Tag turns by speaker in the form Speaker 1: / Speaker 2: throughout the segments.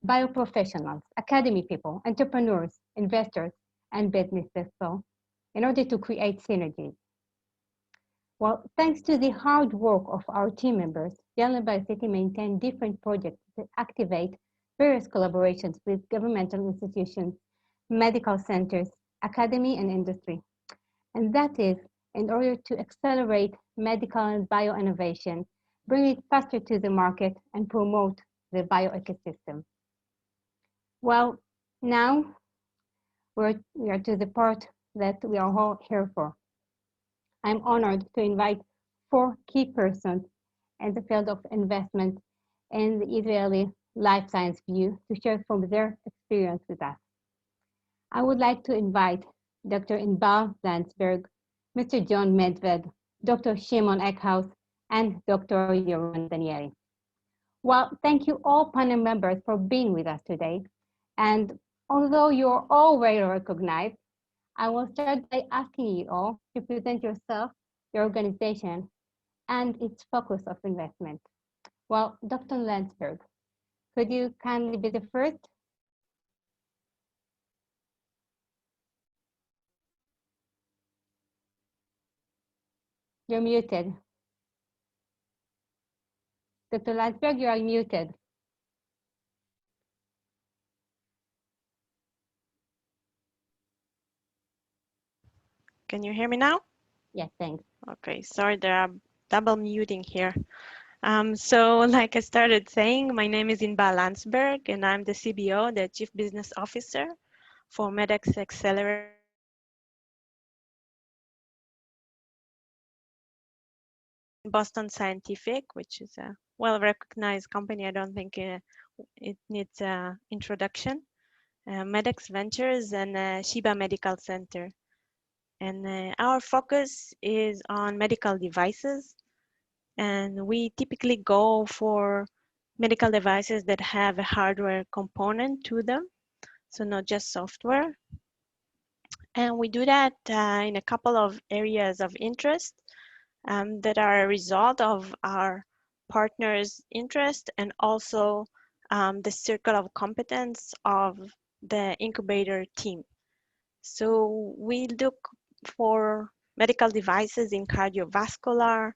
Speaker 1: bioprofessionals, academy people, entrepreneurs, investors, and business people in order to create synergies. Well, thanks to the hard work of our team members, JLM BioCity maintained different projects to activate various collaborations with governmental institutions, medical centers, academy, and industry. And that is in order to accelerate medical and bio-innovation, bring it faster to the market, and promote the bio-ecosystem. Well, now we are to the part that we are all here for. I'm honored to invite 4 key persons in the field of investment in the Israeli life science view to share from their experience with us. I would like to invite Dr. INBAL LANDSBERG, Mr. John MEDVED, Dr. SHIMON ECKHOUSE, and Dr. YARON DANIELY. Well, thank you all panel members for being with us today. And although you're all very recognized, I will start by asking you all to present yourself, your organization, and its focus of investment. Well, Dr. LANDSBERG, could you kindly be the first? You're muted. Dr. LANDSBERG, you are muted.
Speaker 2: Can you hear me now?
Speaker 1: Yes, thanks.
Speaker 2: Okay, sorry, there are double muting here. So like I started saying, my name is INBAL LANDSBERG, and I'm the CBO, the Chief Business Officer for MEDX Xelerator. Boston Scientific, which is a well-recognized company. I don't think it needs introduction. MEDX Ventures and Sheba Medical Center. And our focus is on medical devices. And we typically go for medical devices that have a hardware component to them, so not just software. And we do that in a couple of areas of interest that are a result of our partners' interest and also the circle of competence of the incubator team. So we look for medical devices in cardiovascular,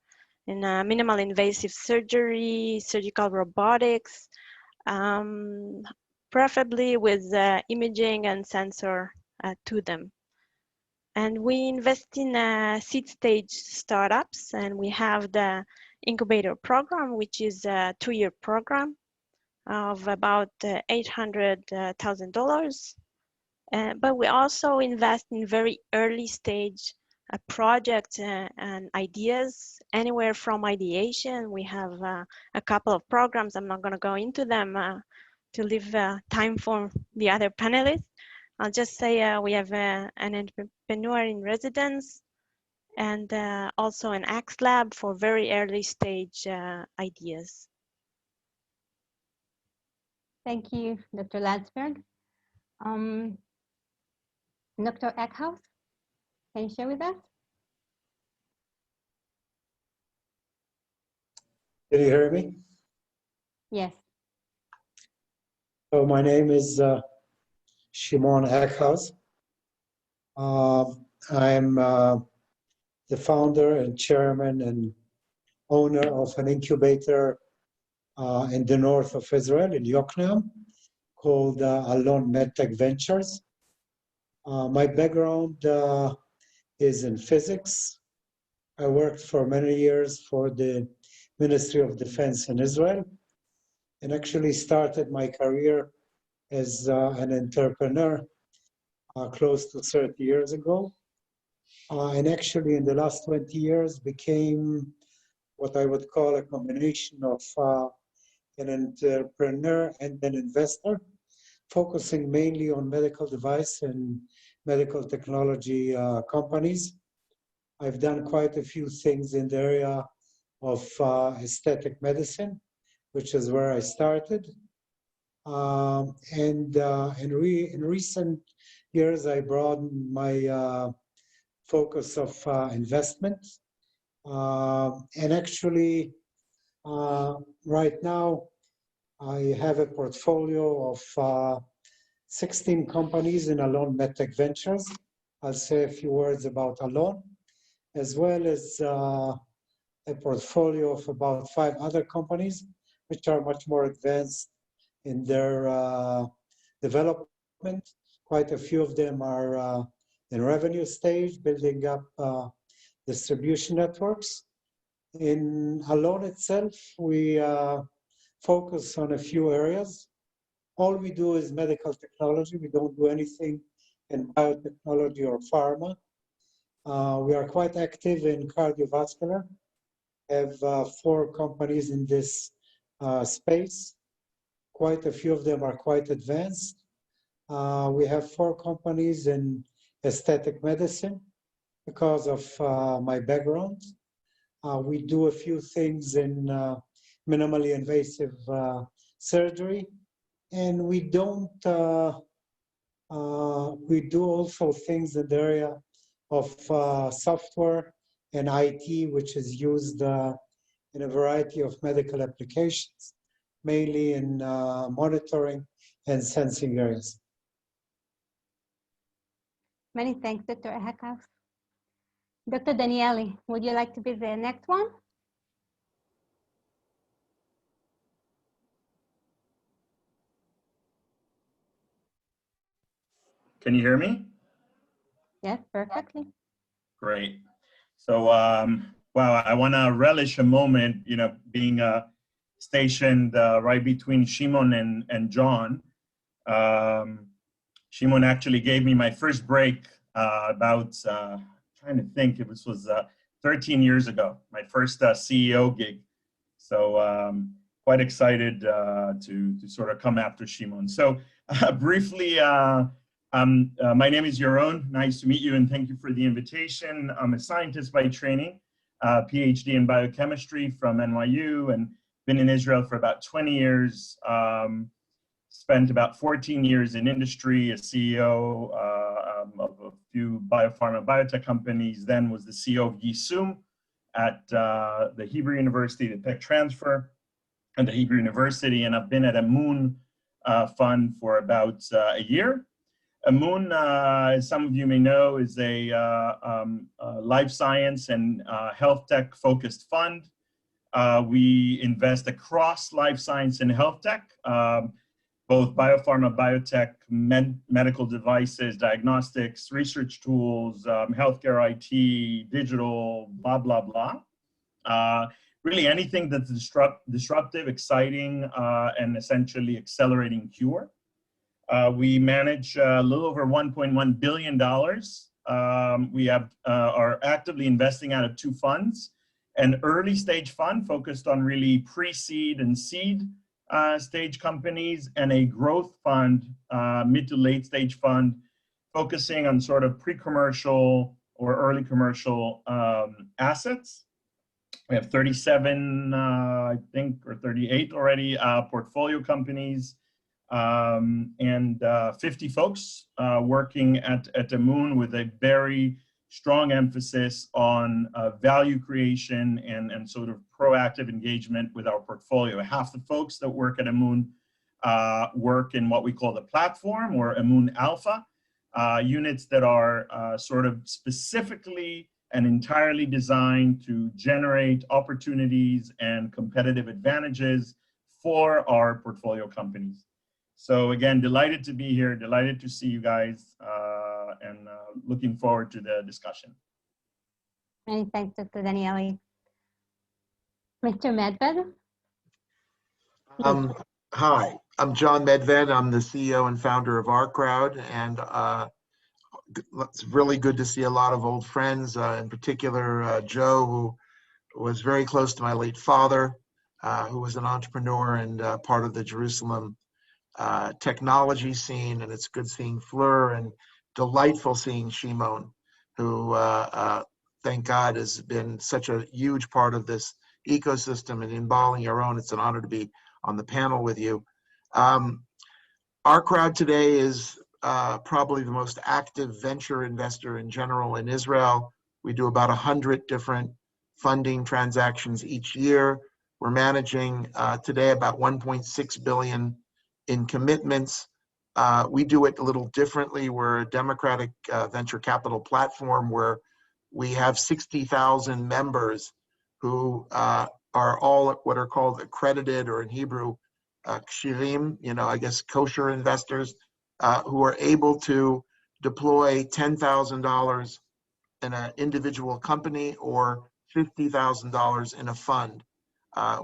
Speaker 2: in minimal invasive surgery, surgical robotics, preferably with imaging and sensor to them. And we invest in seed stage startups, and we have the incubator program, which is a 2-year program of about $800,000. But we also invest in very early stage projects and ideas, anywhere from ideation. We have a couple of programs. I'm not going to go into them to leave time for the other panelists. I'll just say we have an entrepreneur in residence and also an Axe Lab for very early stage ideas.
Speaker 1: Thank you, Dr. LANDSBERG. Dr. ECKHOUSE, can you share with us?
Speaker 3: Can you hear me?
Speaker 1: Yes.
Speaker 3: So my name is SHIMON ECKHOUSE. I'm the founder and chairman and owner of an incubator in the north of Israel, in Yokneam, called Alon Medtech Ventures. My background is in physics. I worked for many years for the Ministry of Defense in Israel, and actually started my career as an entrepreneur close to 30 years ago. And actually in the last 20 years became what I would call a combination of an entrepreneur and an investor, focusing mainly on medical device and medical technology companies. I've done quite a few things in the area of aesthetic medicine, which is where I started. In recent years, I broadened my focus of investment. And actually, right now, I have a portfolio of 16 companies in Alon Medtech Ventures. I'll say a few words about Alon, as well as a portfolio of about 5 other companies, which are much more advanced in their development. Quite a few of them are in revenue stage, building up distribution networks. In Alon itself, we focus on a few areas. All we do is medical technology. We don't do anything in biotechnology or pharma. We are quite active in cardiovascular. Have 4 companies in this space. Quite a few of them are quite advanced. We have 4 companies in aesthetic medicine because of my background. We do a few things in minimally invasive surgery, and we do also things in the area of software and IT, which is used in a variety of medical applications, mainly in monitoring and sensing areas.
Speaker 1: Many thanks, Dr. ECKHOUSE. Dr. DANIELY, would you like to be the next one?
Speaker 4: Can you hear me?
Speaker 1: Yes, perfectly.
Speaker 4: Great. So, wow, I want to relish a moment, you know, being stationed right between Shimon and John. Shimon actually gave me my first break about, trying to think, it was 13 years ago, my first CEO gig. So quite excited to sort of come after Shimon. So briefly, my name is Yaron. Nice to meet you, and thank you for the invitation. I'm a scientist by training, PhD in biochemistry from NYU, and been in Israel for about 20 years. Spent about 14 years in industry, a CEO of a few biopharma biotech companies, then was the CEO of Yisum at the Hebrew University, the tech transfer, and the Hebrew University, and I've been at aMoon fund for about a year. aMoon, as some of you may know, is a life science and health tech focused fund. We invest across life science and health tech, both biopharma, biotech, medical devices, diagnostics, research tools, healthcare IT, digital, blah, blah, blah. Really anything that's disruptive, exciting, and essentially accelerating cure. We manage a little over $1.1 billion. We are actively investing out of 2 funds, an early stage fund focused on really pre-seed and seed stage companies, and a growth fund, mid to late stage fund, focusing on sort of pre-commercial or early commercial assets. We have 37, I think, or 38 already portfolio companies, and 50 folks working at aMoon with a very strong emphasis on value creation and sort of proactive engagement with our portfolio. Half the folks that work at aMoon work in what we call the platform, or aMoon Alpha, units that are sort of specifically and entirely designed to generate opportunities and competitive advantages for our portfolio companies. So again, delighted to be here, delighted to see you guys, and looking forward to the discussion.
Speaker 1: Many thanks, Dr. DANIELY. Mr. MEDVED?
Speaker 5: Hi, I'm John MEDVED. I'm the CEO and founder of OurCrowd, and it's really good to see a lot of old friends, in particular Joe, who was very close to my late father, who was an entrepreneur and part of the Jerusalem technology scene, and it's good seeing Fleur, and delightful seeing Shimon, who thank God has been such a huge part of this ecosystem, and INBAL and YARON. It's an honor to be on the panel with you. OurCrowd today is probably the most active venture investor in general in Israel. We do about 100 different funding transactions each year. We're managing today about 1.6 billion in commitments. We do it a little differently. We're a democratic venture capital platform where we have 60,000 members who are all what are called accredited, or in Hebrew, kshirim, I guess kosher investors, who are able to deploy $10,000 in an individual company or $50,000 in a fund.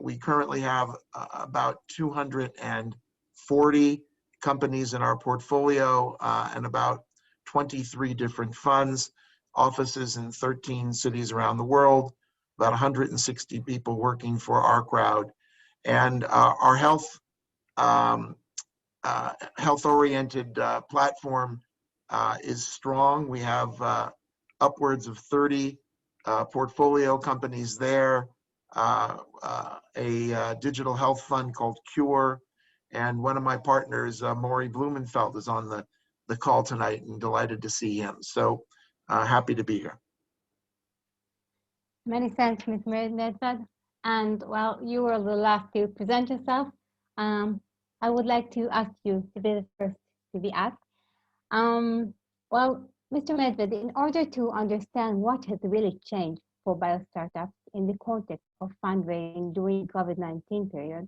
Speaker 5: We currently have about 240 companies in our portfolio and about 23 different funds, offices in 13 cities around the world, about 160 people working for OurCrowd. And our health-oriented platform is strong. We have upwards of 30 portfolio companies there, a digital health fund called Cure, and one of my partners, Maury Blumenfeld, is on the call tonight, and delighted to see him. So happy to be here.
Speaker 1: Many thanks, Ms. MEDVED. And while you were the last to present yourself, I would like to ask you to be the first to be asked. Well, Mr. MEDVED, in order to understand what has really changed for biostartups in the context of fundraising during COVID-19 period,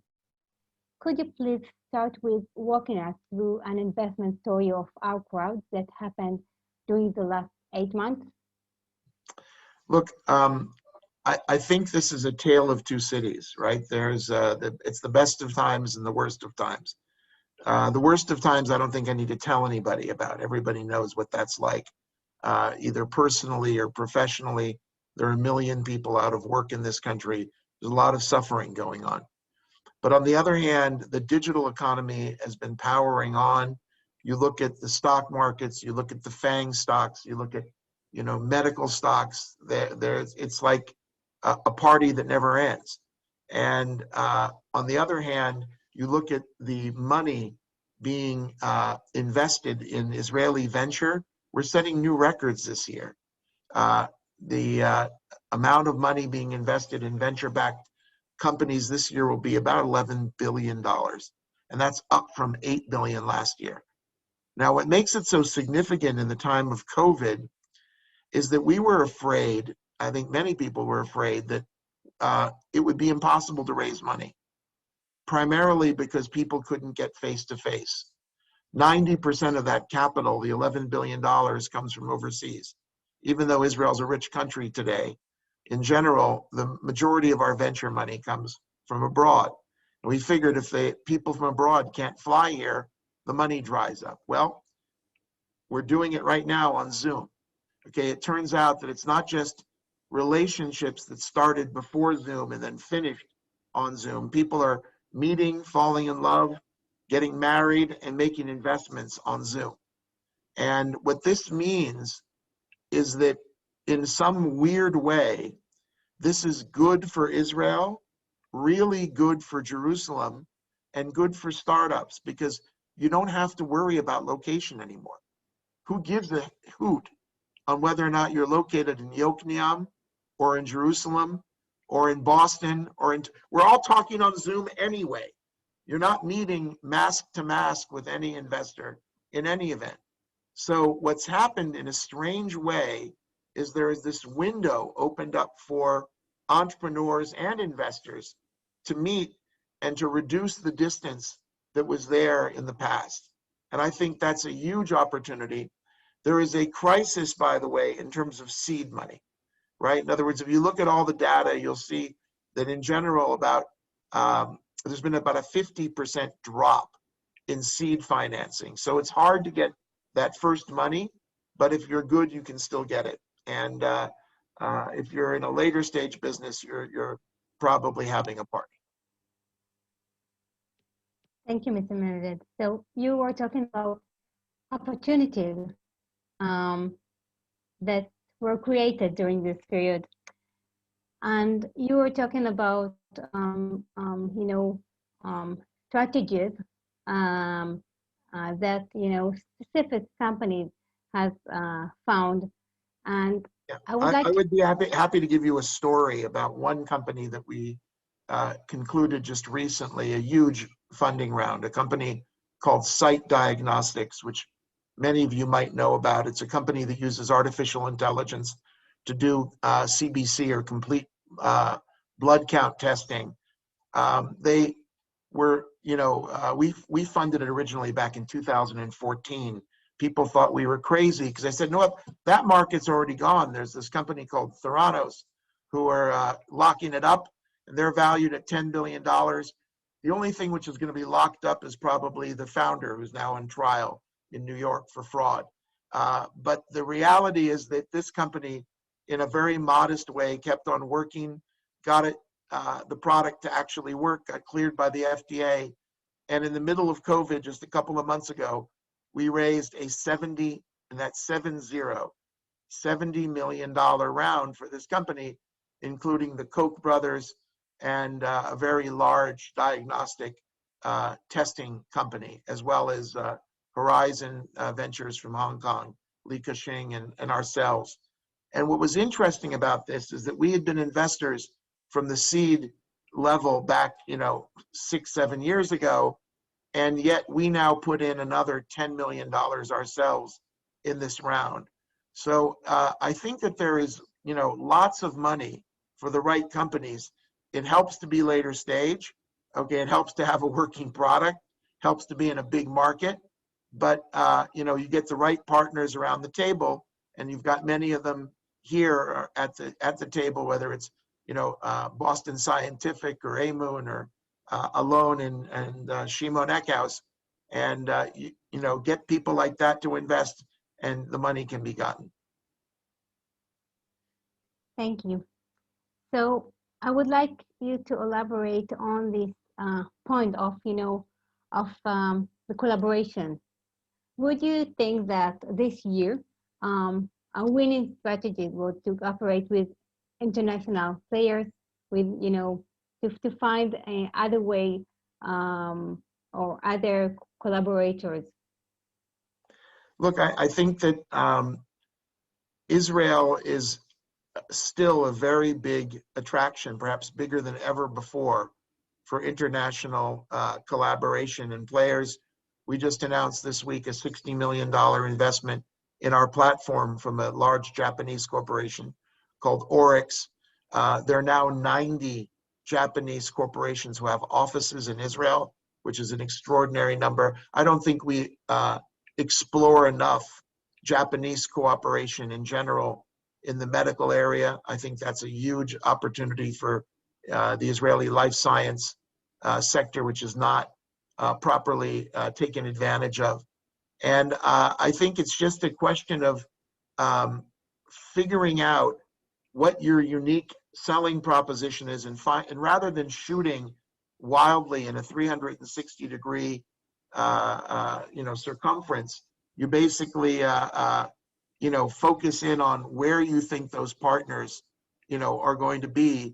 Speaker 1: could you please start with walking us through an investment story of OurCrowd that happened during the last 8 months?
Speaker 5: Look, I think this is a tale of two cities, right? There's it's the best of times and the worst of times. The worst of times, I don't think I need to tell anybody about. Everybody knows what that's like, either personally or professionally. There are 1 million people out of work in this country. There's a lot of suffering going on. But on the other hand, the digital economy has been powering on. You look at the stock markets, you look at the FANG stocks, you look at medical stocks. It's like a party that never ends. And on the other hand, you look at the money being invested in Israeli venture. We're setting new records this year. The amount of money being invested in venture-backed companies this year will be about $11 billion. And that's up from $8 billion last year. Now, what makes it so significant in the time of COVID is that we were afraid, I think many people were afraid, that it would be impossible to raise money, primarily because people couldn't get face-to-face. 90% of that capital, the $11 billion, comes from overseas. Even though Israel's a rich country today, in general, the majority of our venture money comes from abroad. And we figured if people from abroad can't fly here, the money dries up. Well, we're doing it right now on Zoom. Okay, it turns out that it's not just relationships that started before Zoom and then finished on Zoom. People are meeting, falling in love, getting married, and making investments on Zoom. And what this means is that in some weird way, this is good for Israel, really good for Jerusalem, and good for startups, because you don't have to worry about location anymore. Who gives a hoot on whether or not you're located in Yokneam or in Jerusalem or in Boston we're all talking on Zoom anyway. You're not meeting mask to mask with any investor in any event. So what's happened in a strange way is there is this window opened up for entrepreneurs and investors to meet and to reduce the distance that was there in the past. And I think that's a huge opportunity. There is a crisis, by the way, in terms of seed money, right? In other words, if you look at all the data, you'll see that in general there's been about a 50% drop in seed financing. So it's hard to get that first money, but if you're good, you can still get it. And if you're in a later stage business, you're probably having a party.
Speaker 1: Thank you, Mr. MEDVED. So you were talking about opportunities that were created during this period. And you were talking about, strategies that, specific companies have found. And
Speaker 5: Yeah.
Speaker 1: I would
Speaker 5: I would be happy to give you a story about one company that we concluded just recently a huge funding round, a company called Site Diagnostics, which many of you might know about. It's a company that uses artificial intelligence to do CBC, or complete blood count testing. They were, we funded it originally back in 2014. People thought we were crazy because I said, no, that market's already gone. There's this company called Theranos who are locking it up, and they're valued at $10 billion. The only thing which is going to be locked up is probably the founder, who's now in trial in New York for fraud. But the reality is that this company, in a very modest way, kept on working, got it, the product to actually work, got cleared by the FDA. And in the middle of COVID, just a couple of months ago, we raised a $70 million round for this company, including the Koch brothers and a very large diagnostic testing company, as well as Horizon Ventures from Hong Kong, Li Ka-shing and ourselves. And what was interesting about this is that we had been investors from the seed level back, 6-7 years ago, and yet we now put in another $10 million ourselves in this round. So I think that there is, lots of money for the right companies. It helps to be later stage. Okay, it helps to have a working product, helps to be in a big market, but you get the right partners around the table, and you've got many of them here at the table, whether it's Boston Scientific or aMoon or Alon and SHIMON ECKHOUSE, and get people like that to invest, and the money can be gotten.
Speaker 1: Thank you. So I would like you to elaborate on this point of, the collaboration. Would you think that this year a winning strategy was to operate with international players, with, to find other way or other collaborators?
Speaker 5: Look, I think that Israel is still a very big attraction, perhaps bigger than ever before, for international collaboration and players. We just announced this week a $60 million investment in our platform from a large Japanese corporation called ORIX. There are now 90 Japanese corporations who have offices in Israel, which is an extraordinary number. I don't think we explore enough Japanese cooperation in general in the medical area. I think that's a huge opportunity for the Israeli life science sector, which is not properly taken advantage of. And I think it's just a question of figuring out what your unique selling proposition is, and rather than shooting wildly in a 360-degree circumference, you basically focus in on where you think those partners are going to be,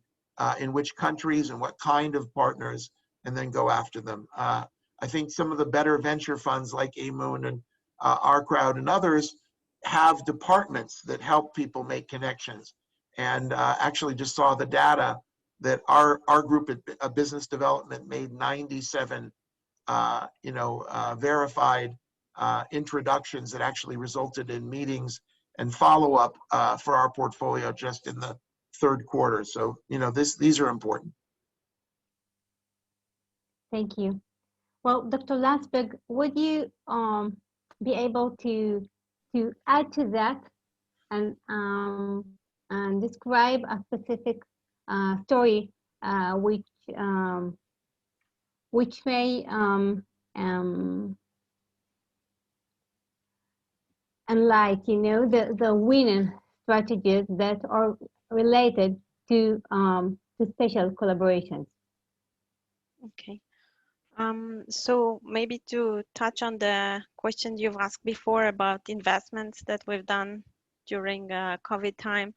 Speaker 5: in which countries and what kind of partners, and then go after them. I think some of the better venture funds like aMoon and OurCrowd and others have departments that help people make connections. And actually just saw the data that our group at business development made 97 verified introductions that actually resulted in meetings and follow-up for our portfolio just in the third quarter. So these are important.
Speaker 1: Thank you. Well, Dr. LANDSBERG, would you be able to add to that and describe a specific story which may unlike the winning strategies that are related to special collaborations?
Speaker 2: Okay. So maybe to touch on the question you've asked before about investments that we've done during COVID time.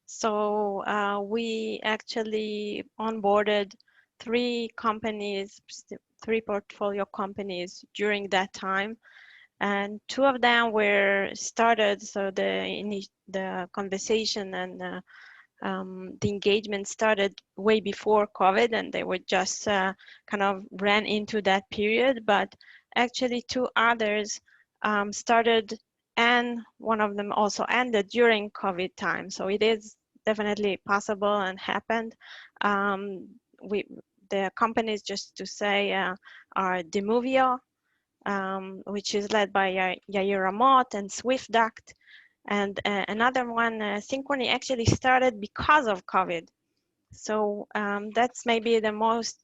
Speaker 2: So we actually onboarded 3 portfolio companies during that time, and 2 of them were started. So the conversation and the engagement started way before COVID, and they were just kind of ran into that period. But actually, two others started, and one of them also ended during COVID time. So it is definitely possible and happened. The companies, just to say, are Demovio, which is led by YARON and SwiftDuct. And another one, Synchrony, actually started because of COVID. So that's maybe the most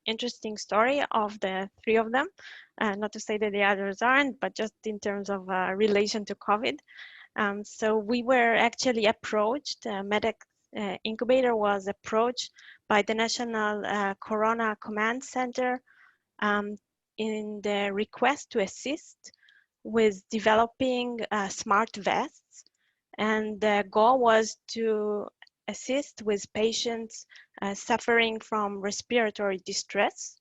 Speaker 2: interesting story of the three of them. Not to say that the others aren't, but just in terms of relation to COVID. So we were actually approached, MEDX incubator was approached by the National Corona Command Center in the request to assist with developing smart vests. And the goal was to assist with patients suffering from respiratory distress.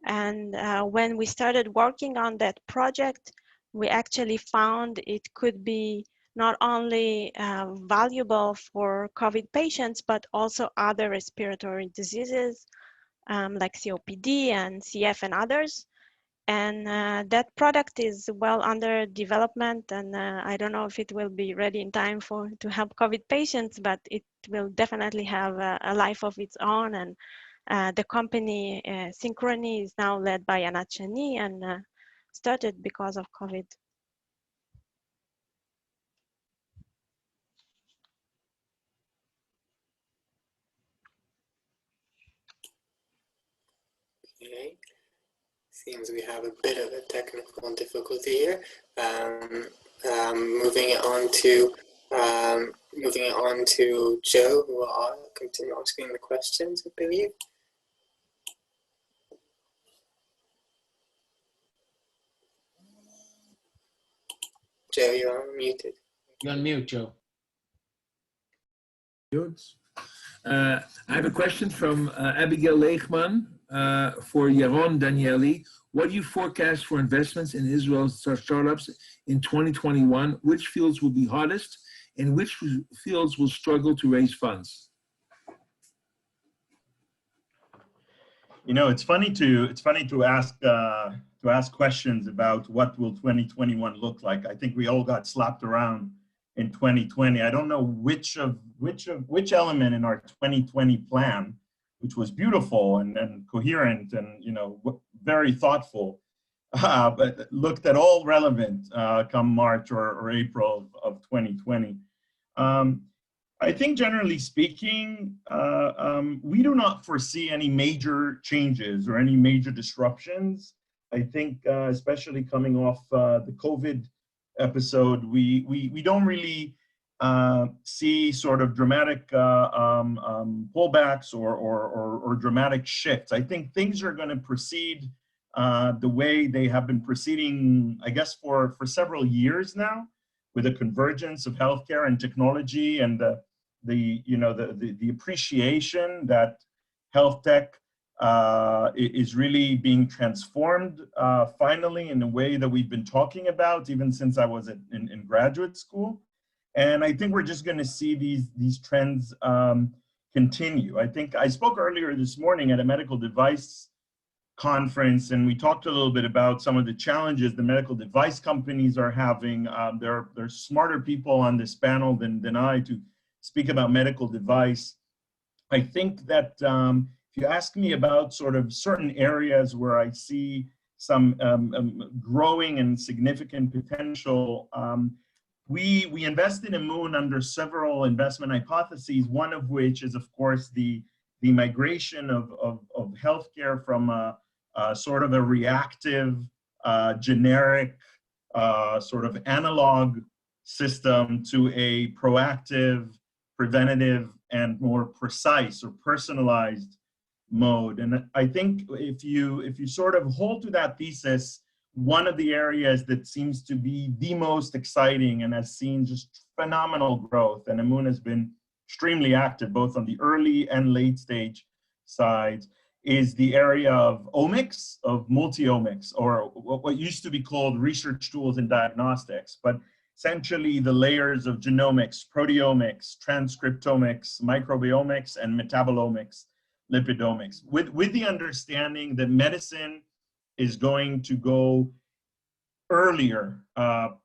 Speaker 2: And when we started working on that project, we actually found it could be not only valuable for COVID patients, but also other respiratory diseases like COPD and CF and others. And that product is well under development, and I don't know if it will be ready in time to help COVID patients, but it will definitely have a life of its own. And the company Synchrony is now led by Anat Shani and started because of COVID.
Speaker 6: Okay. Seems we have a bit of a technical difficulty here. Moving it on to Joe, who will continue asking the questions, I believe. Joe, you're muted.
Speaker 7: You're on mute, Joe. I have a question from Abigail Leichman for YARON DANIELY. What do you forecast for investments in Israel's startups in 2021? Which fields will be hottest and which fields will struggle to raise funds?
Speaker 4: You know, it's funny to ask questions about what will 2021 look like. I think we all got slapped around in 2020. I don't know which element in our 2020 plan, which was beautiful and coherent and, you know, very thoughtful, but looked at all relevant come March or April of 2020. I think generally speaking, we do not foresee any major changes or any major disruptions. I think especially coming off the COVID episode, we don't really see sort of dramatic pullbacks or dramatic shifts. I think things are going to proceed the way they have been proceeding, I guess, for several years now, with a convergence of healthcare and technology and the appreciation that health tech is really being transformed finally in a way that we've been talking about even since I was in graduate school. And I think we're just going to see these trends continue. I think I spoke earlier this morning at a medical device conference, and we talked a little bit about some of the challenges the medical device companies are having. There's smarter people on this panel than I to speak about medical device. I think that if you ask me about sort of certain areas where I see some growing and significant potential, we invest in aMoon under several investment hypotheses, one of which is, of course, the migration of healthcare from a sort of a reactive, generic, sort of analog system to a proactive, preventative, and more precise or personalized mode. And I think if you sort of hold to that thesis, one of the areas that seems to be the most exciting and has seen just phenomenal growth, and aMoon has been extremely active both on the early and late stage sides, is the area of omics, of multi-omics, or what used to be called research tools and diagnostics. But essentially the layers of genomics, proteomics, transcriptomics, microbiomics, and metabolomics, lipidomics, with the understanding that medicine is going to go earlier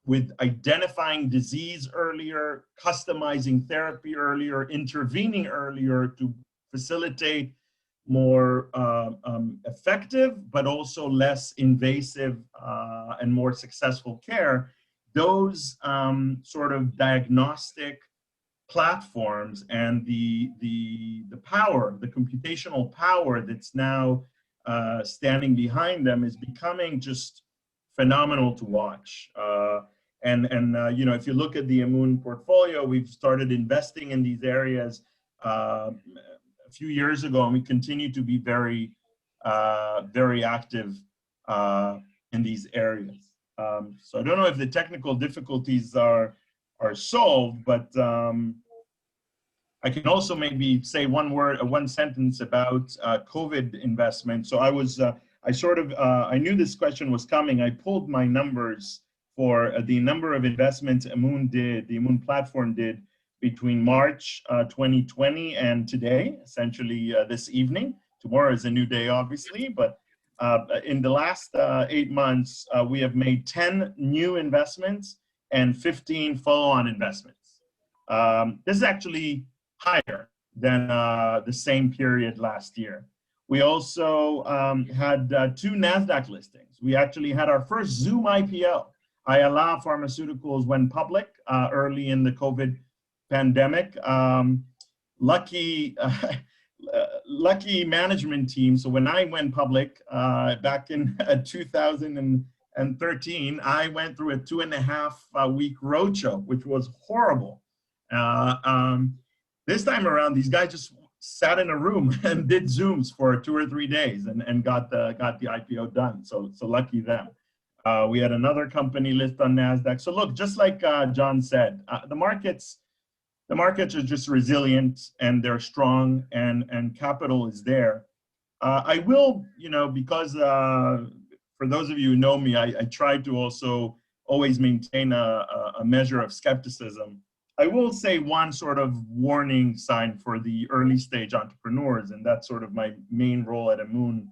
Speaker 4: with identifying disease earlier, customizing therapy earlier, intervening earlier to facilitate more effective, but also less invasive and more successful care. Those sort of diagnostic platforms and the power, the computational power that's now standing behind them is becoming just phenomenal to watch. You know, if you look at the aMoon portfolio, we've started investing in these areas a few years ago, and we continue to be very, very active in these areas. So I don't know if the technical difficulties are solved, but I can also maybe say one sentence about COVID investment. So I was, I knew this question was coming. I pulled my numbers for the number of investments aMoon did, the aMoon platform did between March 2020 and today, essentially this evening. Tomorrow is a new day, obviously, but in the last 8 months, we have made 10 new investments and 15 follow-on investments. This is actually higher than the same period last year. We also had 2 NASDAQ listings. We actually had our first Zoom IPO. INBAL Pharmaceuticals went public early in the COVID pandemic. Lucky management team. So when I went public back in 2013, I went through a 2.5 week roadshow, which was horrible. This time around, these guys just sat in a room and did Zooms for 2 or 3 days and got the IPO done. So lucky them. We had another company list on NASDAQ. So look, just like John said, the markets are just resilient and they're strong and capital is there. I will, you know, because for those of you who know me, I try to also always maintain a measure of skepticism. I will say one sort of warning sign for the early stage entrepreneurs, and that's sort of my main role at aMoon.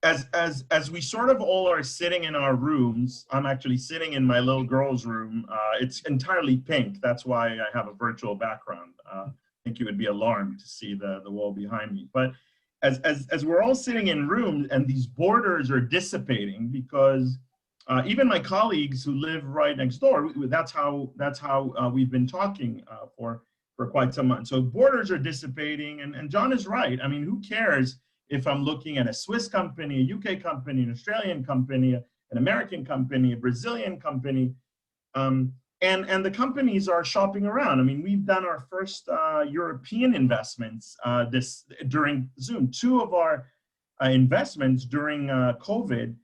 Speaker 4: As we sort of all are sitting in our rooms, I'm actually sitting in my little girl's room. It's entirely pink. That's why I have a virtual background. I think you would be alarmed to see the wall behind me. But as we're all sitting in rooms and these borders are dissipating, because even my colleagues who live right next door, that's how we've been talking for quite some months. So borders are dissipating, and John is right. I mean, who cares if I'm looking at a Swiss company, a UK company, an Australian company, an American company, a Brazilian company, and the companies are shopping around. I mean, we've done our first European investments during Zoom. 2 of our investments during COVID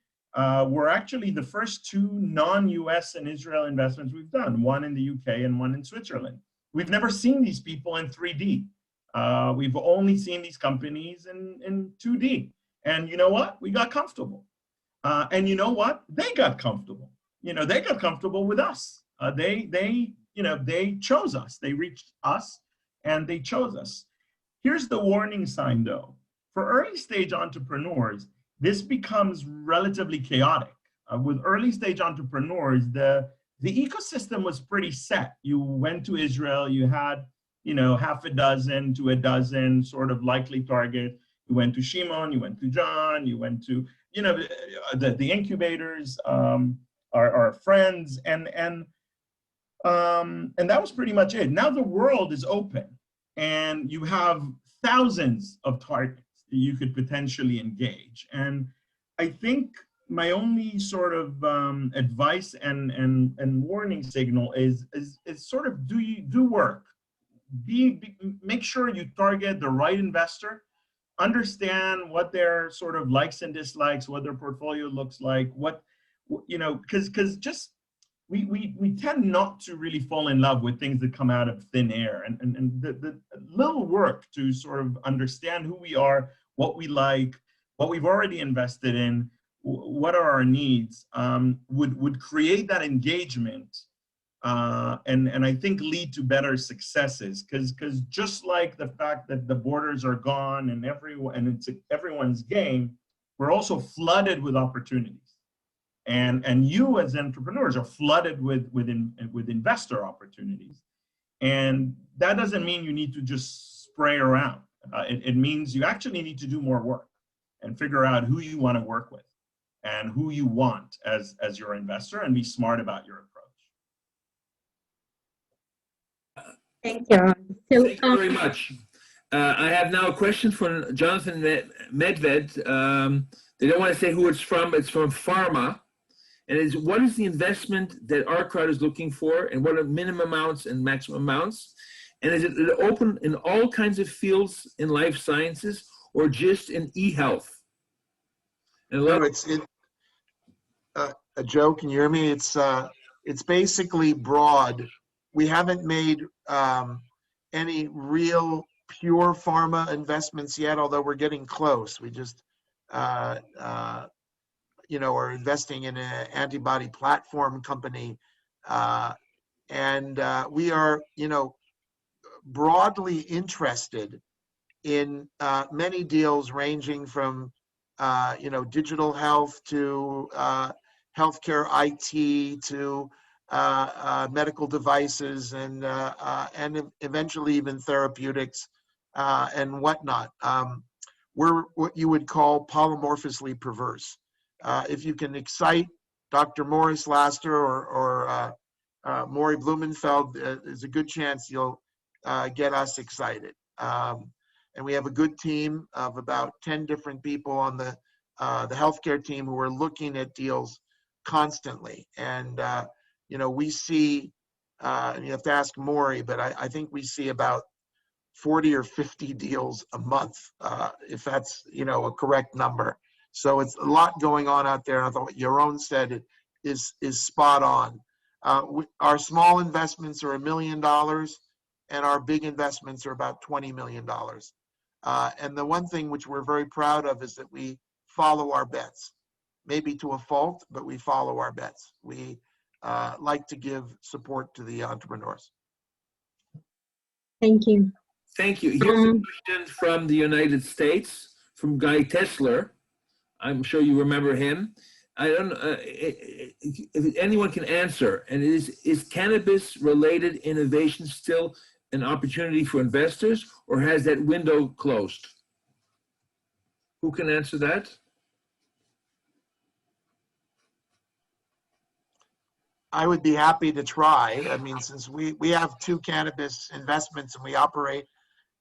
Speaker 4: were actually the first 2 non-US and Israel investments we've done, one in the UK and one in Switzerland. We've never seen these people in 3D. We've only seen these companies in 2D. And you know what? We got comfortable. And you know what? They got comfortable. You know, they got comfortable with us. They chose us. They reached us and they chose us. Here's the warning sign though. For early stage entrepreneurs, this becomes relatively chaotic. With early stage entrepreneurs, the ecosystem was pretty set. You went to Israel, you had, you know, half a dozen to a dozen sort of likely target. You went to SHIMON, you went to John, you went to, you know, the incubators, our friends, and that was pretty much it. Now the world is open and you have thousands of targets that you could potentially engage. And I think my only sort of advice and warning signal is sort of do work. Make sure you target the right investor, understand what their sort of likes and dislikes, what their portfolio looks like, what, you know, because just we tend not to really fall in love with things that come out of thin air, and the little work to sort of understand who we are, what we like, what we've already invested in, what are our needs, would create that engagement, and I think lead to better successes. Because just like the fact that the borders are gone and it's everyone's game, we're also flooded with opportunities, and you as entrepreneurs are flooded with investor opportunities, and that doesn't mean you need to just spray around. It means you actually need to do more work and figure out who you want to work with and who you want as your investor, and be smart about your approach.
Speaker 1: Thank you. So,
Speaker 7: Thank you very much. I have now a question for Jonathan MEDVED. They don't want to say who it's from. It's from Pharma. And it's, what is the investment that OurCrowd is looking for, and what are minimum amounts and maximum amounts? And is it open in all kinds of fields in life sciences or just in e-health?
Speaker 5: No, Joe, can you hear me? It's basically broad. We haven't made any real pure pharma investments yet, although we're getting close. We just, are investing in an antibody platform company, and we are, broadly interested in many deals ranging from digital health to healthcare IT to medical devices and eventually even therapeutics and whatnot. We're what you would call polymorphously perverse. If you can excite Dr. Morris Laster or Maury Blumenfeld, there's a good chance you'll get us excited. And we have a good team of about 10 different people on the healthcare team who are looking at deals constantly. And, we see, and you have to ask Maury, but I think we see about 40 or 50 deals a month, if that's, a correct number. So it's a lot going on out there. And I thought what Yaron said is spot on. Our small investments are $1 million, and our big investments are about $20 million. And the one thing which we're very proud of is that we follow our bets, maybe to a fault, but we follow our bets. We like to give support to the entrepreneurs.
Speaker 1: thank you.
Speaker 7: Thank you. Here's a question from the United States, from Guy Tesler. I'm sure you remember him. I don't know if anyone can answer. And is cannabis-related innovation still an opportunity for investors, or has that window closed? Who can answer that?
Speaker 5: I would be happy to try. I mean, since we have 2 cannabis investments and we operate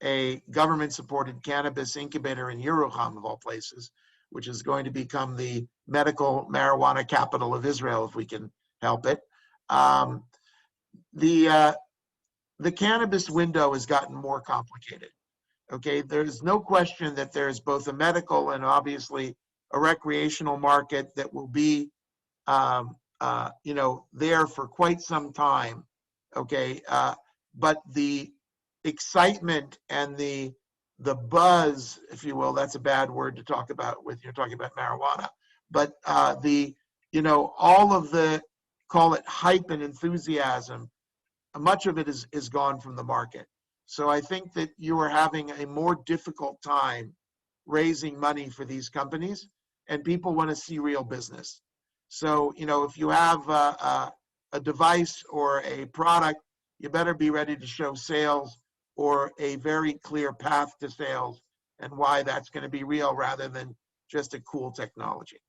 Speaker 5: a government-supported cannabis incubator in Yerucham, of all places, which is going to become the medical marijuana capital of Israel, if we can help it. The cannabis window has gotten more complicated. Okay, there's no question that there's both a medical and obviously a recreational market that will be, there for quite some time. Okay, but the excitement and the buzz, if you will, that's a bad word to talk about when you're talking about marijuana, but all of the, call it hype and enthusiasm, much of it is gone from the market. So I think that you are having a more difficult time raising money for these companies, and people want to see real business. So, if you have a device or a product, you better be ready to show sales or a very clear path to sales and why that's going to be real rather than just a cool technology.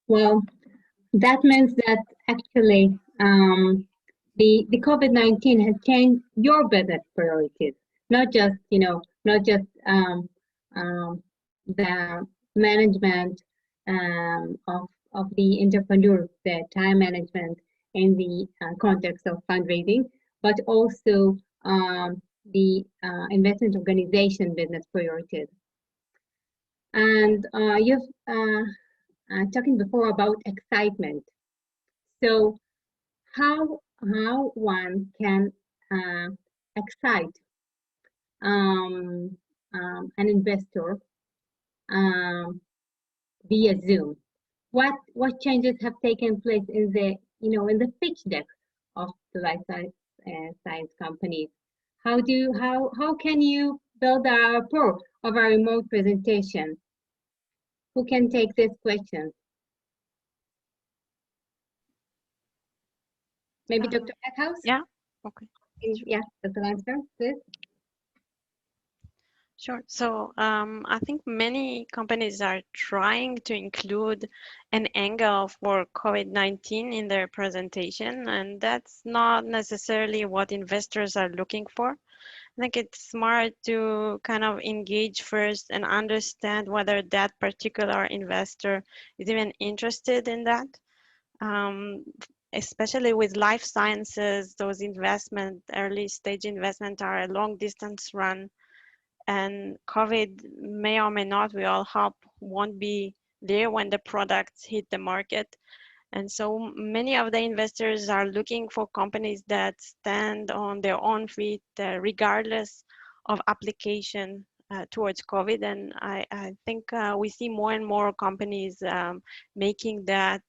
Speaker 1: Well, that means that actually the COVID-19 has changed your business priorities, not just the management of the entrepreneurs, the time management in the context of fundraising, but also the investment organization business priorities. And you've talking before about excitement. So how one can excite an investor via Zoom. What changes have taken place in the in the pitch deck of the life science companies? How can you build a rapport of a remote presentation? Who can take this question? Maybe Dr. Eckhouse?
Speaker 2: Yeah, okay.
Speaker 1: Yeah, Dr. LANDSBERG, please.
Speaker 2: Sure. So I think many companies are trying to include an angle for COVID-19 in their presentation, and that's not necessarily what investors are looking for. I think it's smart to kind of engage first and understand whether that particular investor is even interested in that. Especially with life sciences, those early stage investment are a long distance run. And COVID may or may not, we all hope, won't be there when the products hit the market. And so many of the investors are looking for companies that stand on their own feet, regardless of application towards COVID. And I think we see more and more companies making that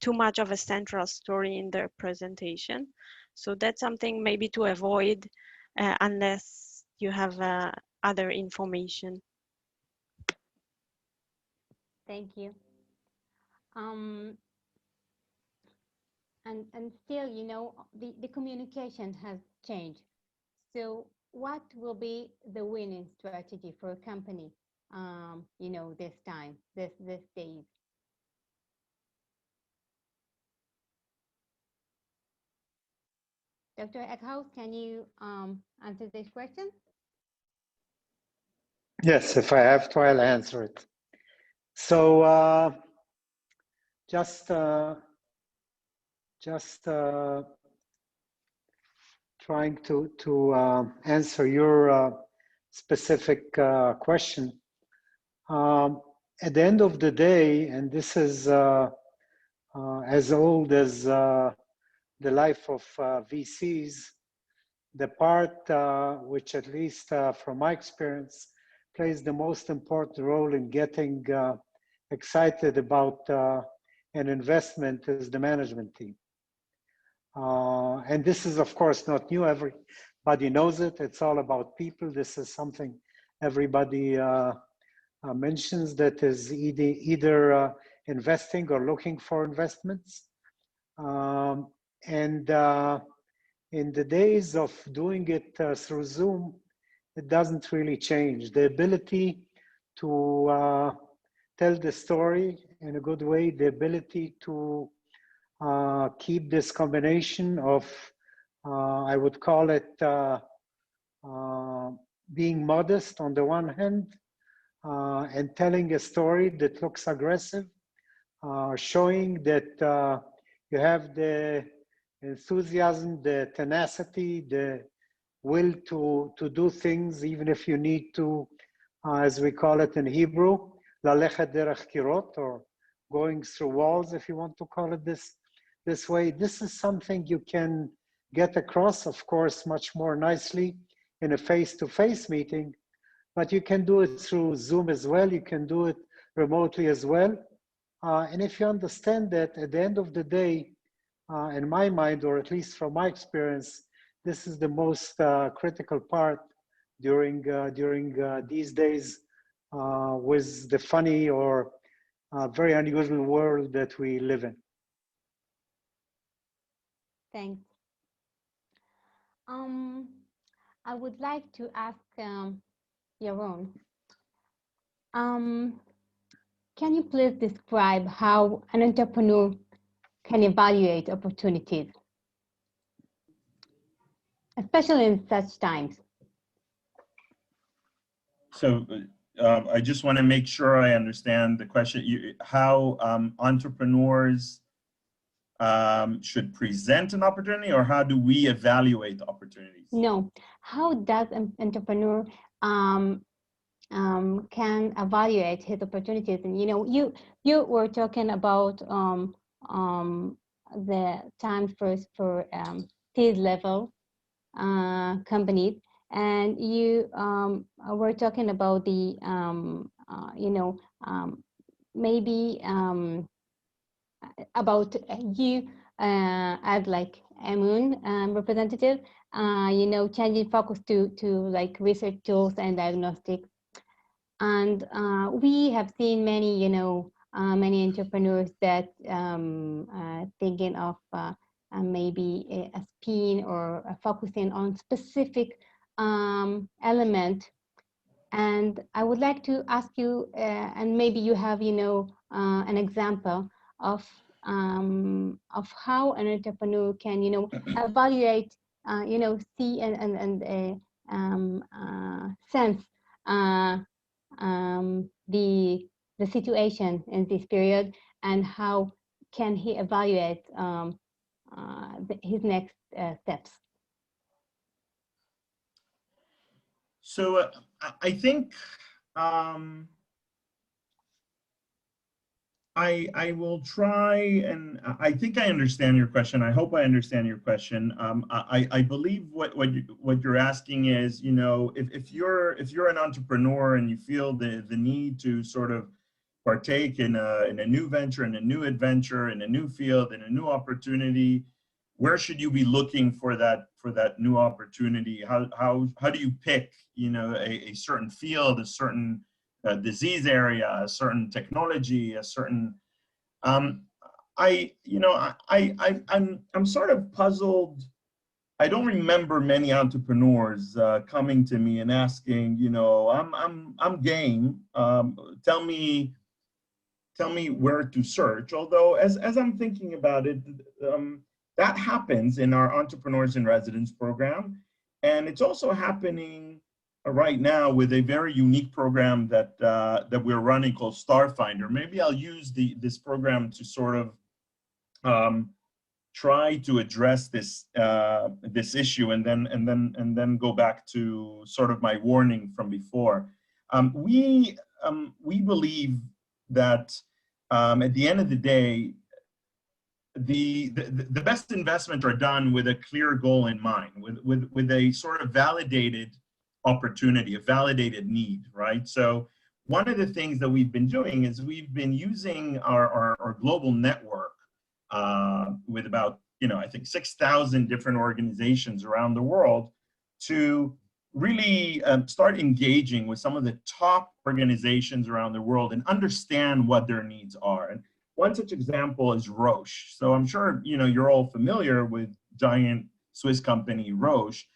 Speaker 2: too much of a central story in their presentation. So that's something maybe to avoid unless you have other information.
Speaker 1: Thank you. And still, the communication has changed. So what will be the winning strategy for a company, this time, this days? Dr. Eckhouse, can you answer this question?
Speaker 3: Yes, if I have to, I'll answer it. So just trying to answer your specific question. At the end of the day, and this is as old as the life of VCs, the part which, at least from my experience, plays the most important role in getting excited about an investment is the management team. And this is, of course, not new. Everybody knows it. It's all about people. This is something everybody mentions, that is either investing or looking for investments. And in the days of doing it through Zoom, it doesn't really change. The ability to tell the story in a good way, the ability to keep this combination of, I would call it being modest on the one hand, and telling a story that looks aggressive, showing that you have the enthusiasm, the tenacity, the will to do things, even if you need to, as we call it in Hebrew, lalechet derech kirot, or going through walls, if you want to call it this way. This is something you can get across, of course, much more nicely in a face-to-face meeting, but you can do it through Zoom as well. You can do it remotely as well. And if you understand that, at the end of the day, in my mind, or at least from my experience, this is the most critical part during these days with the funny or very unusual world that we live in.
Speaker 1: Thanks. I would like to ask Yaron, can you please describe how an entrepreneur can evaluate opportunities, especially in such times?
Speaker 4: So I just want to make sure I understand the question. How entrepreneurs should present an opportunity, or how do we evaluate opportunities?
Speaker 1: No, how does an entrepreneur can evaluate his opportunities? And you were talking about the time first for seed level companies, and you were talking about the maybe about you as like aMoon representative, changing focus to like research tools and diagnostics. And we have seen many, many entrepreneurs that thinking of maybe a spin or focusing on specific element. And I would like to ask you, and maybe you have, an example of how an entrepreneur can, evaluate, see and sense the situation in this period, and how can he evaluate his next steps.
Speaker 4: So I think I will try, and I think I understand your question. I hope I understand your question. I believe what you're asking is, if you're an entrepreneur and you feel the need to sort of partake in a new venture, in a new adventure, in a new field, in a new opportunity, where should you be looking for that new opportunity? How do you pick, a certain field, a certain disease area, a certain technology, a certain I'm sort of puzzled. I don't remember many entrepreneurs coming to me and asking, I'm game. Tell me where to search. Although as I'm thinking about it, that happens in our Entrepreneurs in Residence program, and it's also happening right now with a very unique program that we're running called Starfinder. Maybe I'll use this program to sort of try to address this this issue, and then go back to sort of my warning from before. We believe that at the end of the day, the best investments are done with a clear goal in mind, with a sort of validated opportunity, a validated need, right? So one of the things that we've been doing is we've been using our global network with about, I think 6,000 different organizations around the world to really start engaging with some of the top organizations around the world and understand what their needs are. And one such example is Roche. So I'm sure, you're all familiar with giant Swiss company Roche.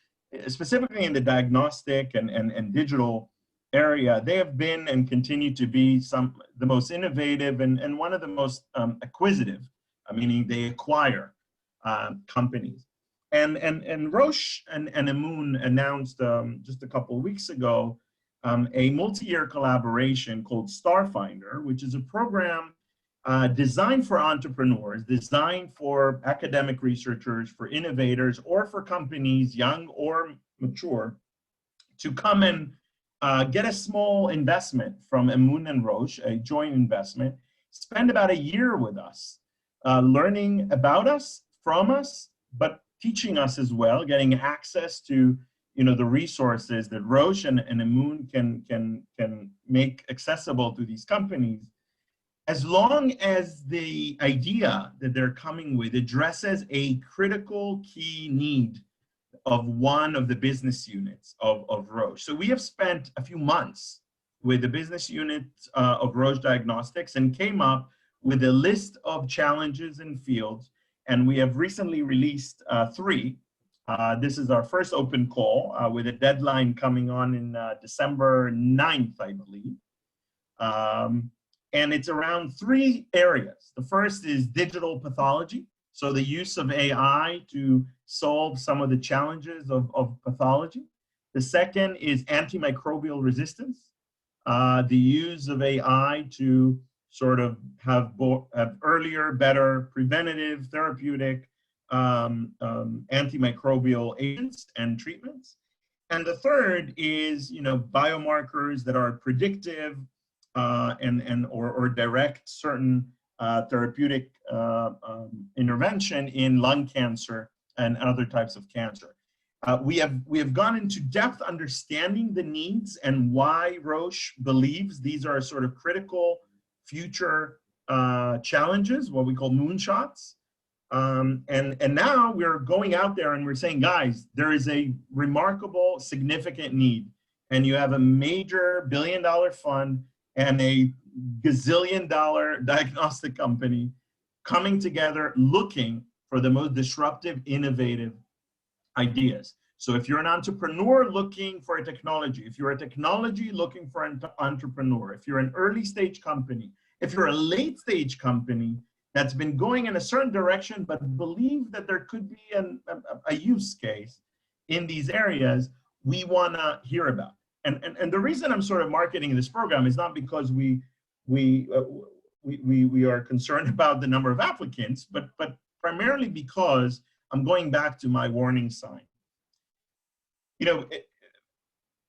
Speaker 4: Specifically in the diagnostic and digital area, they have been and continue to be the most innovative and one of the most acquisitive, meaning they acquire companies. And Roche and aMoon announced just a couple of weeks ago a multi-year collaboration called Starfinder, which is a program designed for entrepreneurs, designed for academic researchers, for innovators, or for companies, young or mature, to come and get a small investment from aMoon and Roche, a joint investment, spend about a year with us, learning about us, from us, but teaching us as well, getting access to the resources that Roche and aMoon can make accessible to these companies, as long as the idea that they're coming with addresses a critical key need of one of the business units of Roche. So we have spent a few months with the business unit of Roche Diagnostics and came up with a list of challenges and fields, and we have recently released 3. This is our first open call with a deadline coming on in December 9th, I believe. And it's around 3 areas. The first is digital pathology, so the use of AI to solve some of the challenges of pathology. The second is antimicrobial resistance, the use of AI to sort of have earlier, better preventative, therapeutic antimicrobial agents and treatments. And the third is, biomarkers that are predictive or direct certain therapeutic intervention in lung cancer and other types of cancer. We have gone into depth understanding the needs and why Roche believes these are sort of critical future challenges, what we call moonshots. And now we're going out there and we're saying, guys, there is a remarkable, significant need. And you have a major billion-dollar fund and a gazillion-dollar diagnostic company coming together looking for the most disruptive, innovative ideas. So if you're an entrepreneur looking for a technology, if you're a technology looking for an entrepreneur, if you're an early stage company, if you're a late stage company that's been going in a certain direction but believe that there could be a use case in these areas, we want to hear about. And the reason I'm sort of marketing this program is not because we are concerned about the number of applicants, but primarily because I'm going back to my warning sign. You know,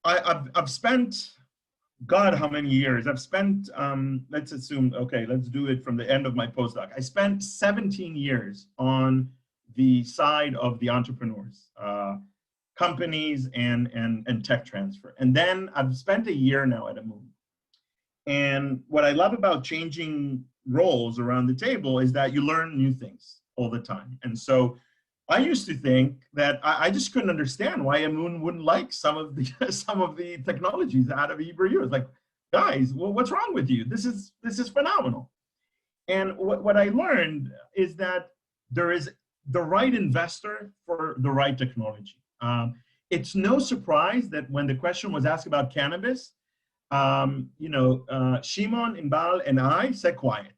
Speaker 4: I've spent, God, how many years? I've spent, let's assume, okay, let's do it from the end of my postdoc. I spent 17 years on the side of the entrepreneurs, companies and tech transfer. And then I've spent a year now at aMoon. And what I love about changing roles around the table is that you learn new things all the time. And so I used to think that I just couldn't understand why aMoon wouldn't like some of the technologies out of Hebrew. It's like, guys, well, what's wrong with you? This is phenomenal. And what I learned is that there is the right investor for the right technology. It's no surprise that when the question was asked about cannabis, SHIMON, INBAL, and I said quiet.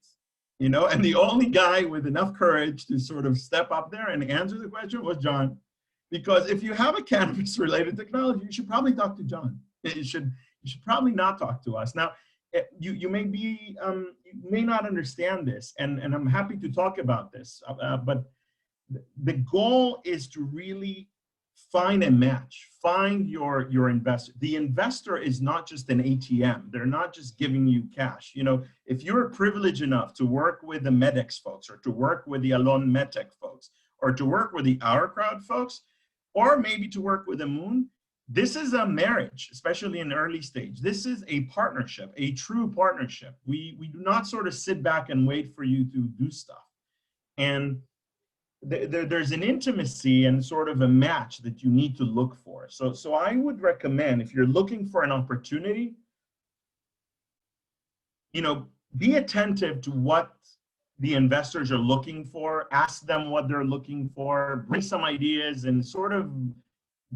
Speaker 4: You know, and the only guy with enough courage to sort of step up there and answer the question was John. Because if you have a cannabis-related technology, you should probably talk to John. You should probably not talk to us. Now, you may be, you may not understand this, and I'm happy to talk about this, but the goal is to really find a match, find your investor. The investor is not just an ATM. They're not just giving you cash. You know, if you're privileged enough to work with the MEDX folks, or to work with the Alon Medtech folks, or to work with the OurCrowd folks, or maybe to work with aMoon, this is a marriage, especially in early stage. This is a partnership, a true partnership. We do not sort of sit back and wait for you to do stuff. And there's an intimacy and sort of a match that you need to look for. So I would recommend, if you're looking for an opportunity, you know, be attentive to what the investors are looking for, ask them what they're looking for, bring some ideas and sort of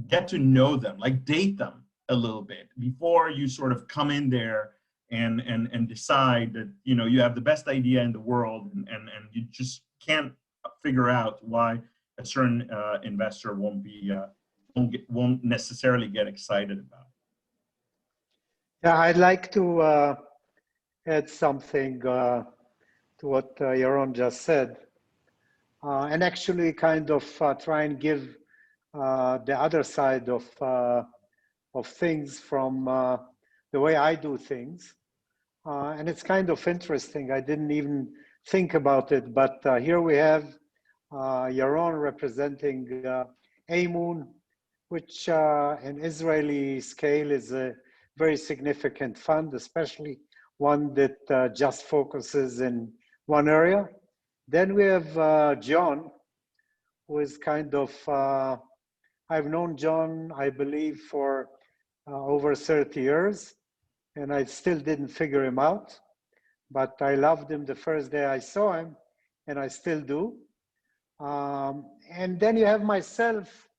Speaker 4: get to know them, like date them a little bit before you sort of come in there and decide that, you know, you have the best idea in the world and you just can't figure out why a certain investor won't necessarily get excited about it.
Speaker 3: Yeah, I'd like to add something to what Yaron just said, and actually kind of try and give the other side of things from the way I do things. And it's kind of interesting. I didn't even think about it, but here we have Yaron representing aMoon, which in Israeli scale is a very significant fund, especially one that just focuses in one area. Then we have John, who is kind of, I've known John, I believe, for over 30 years, and I still didn't figure him out, but I loved him the first day I saw him, and I still do. And then you have myself,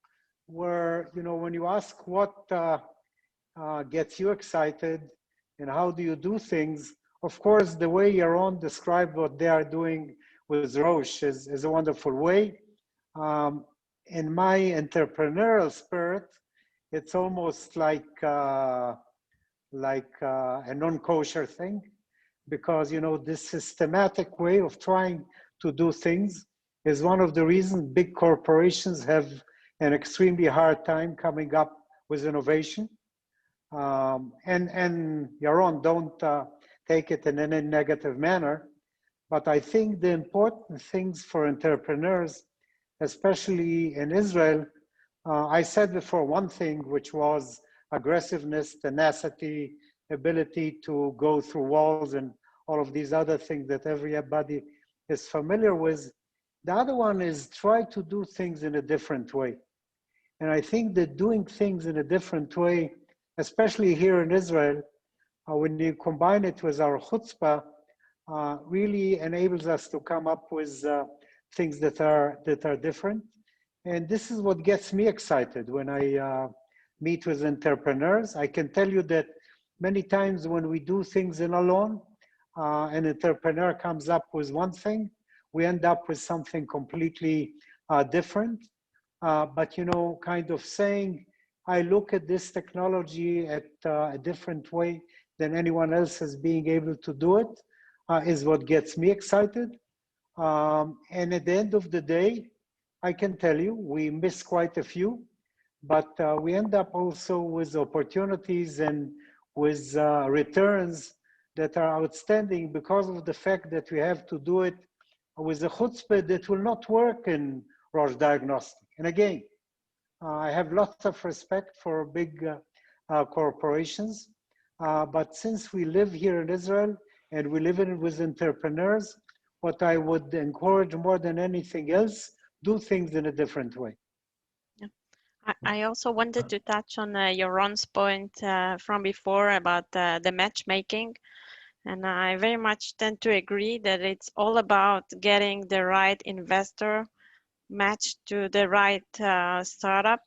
Speaker 3: where, you know, when you ask what gets you excited and how do you do things, of course, the way Yaron described what they are doing with Roche is a wonderful way. In my entrepreneurial spirit, it's almost like a non-kosher thing, because, you know, this systematic way of trying to do things is one of the reasons big corporations have an extremely hard time coming up with innovation. And Yaron, don't take it in any negative manner, but I think the important things for entrepreneurs, especially in Israel, I said before one thing, which was aggressiveness, tenacity, ability to go through walls and all of these other things that everybody is familiar with. The other one is try to do things in a different way. And I think that doing things in a different way, especially here in Israel, when you combine it with our chutzpah, really enables us to come up with things that are different. And this is what gets me excited when I meet with entrepreneurs. I can tell you that many times when we do things in Alon, an entrepreneur comes up with one thing, we end up with something completely different. But, you know, kind of saying, I look at this technology at a different way than anyone else is being able to do it, is what gets me excited. And at the end of the day, I can tell you, we miss quite a few, but we end up also with opportunities and with returns that are outstanding because of the fact that we have to do it with a chutzpah that will not work in Roche Diagnostic. And again, I have lots of respect for big corporations, but since we live here in Israel and we live in with entrepreneurs, what I would encourage more than anything else, do things in a different way.
Speaker 2: Yeah. I also wanted to touch on Yaron's point from before about the matchmaking. And I very much tend to agree that it's all about getting the right investor matched to the right startup.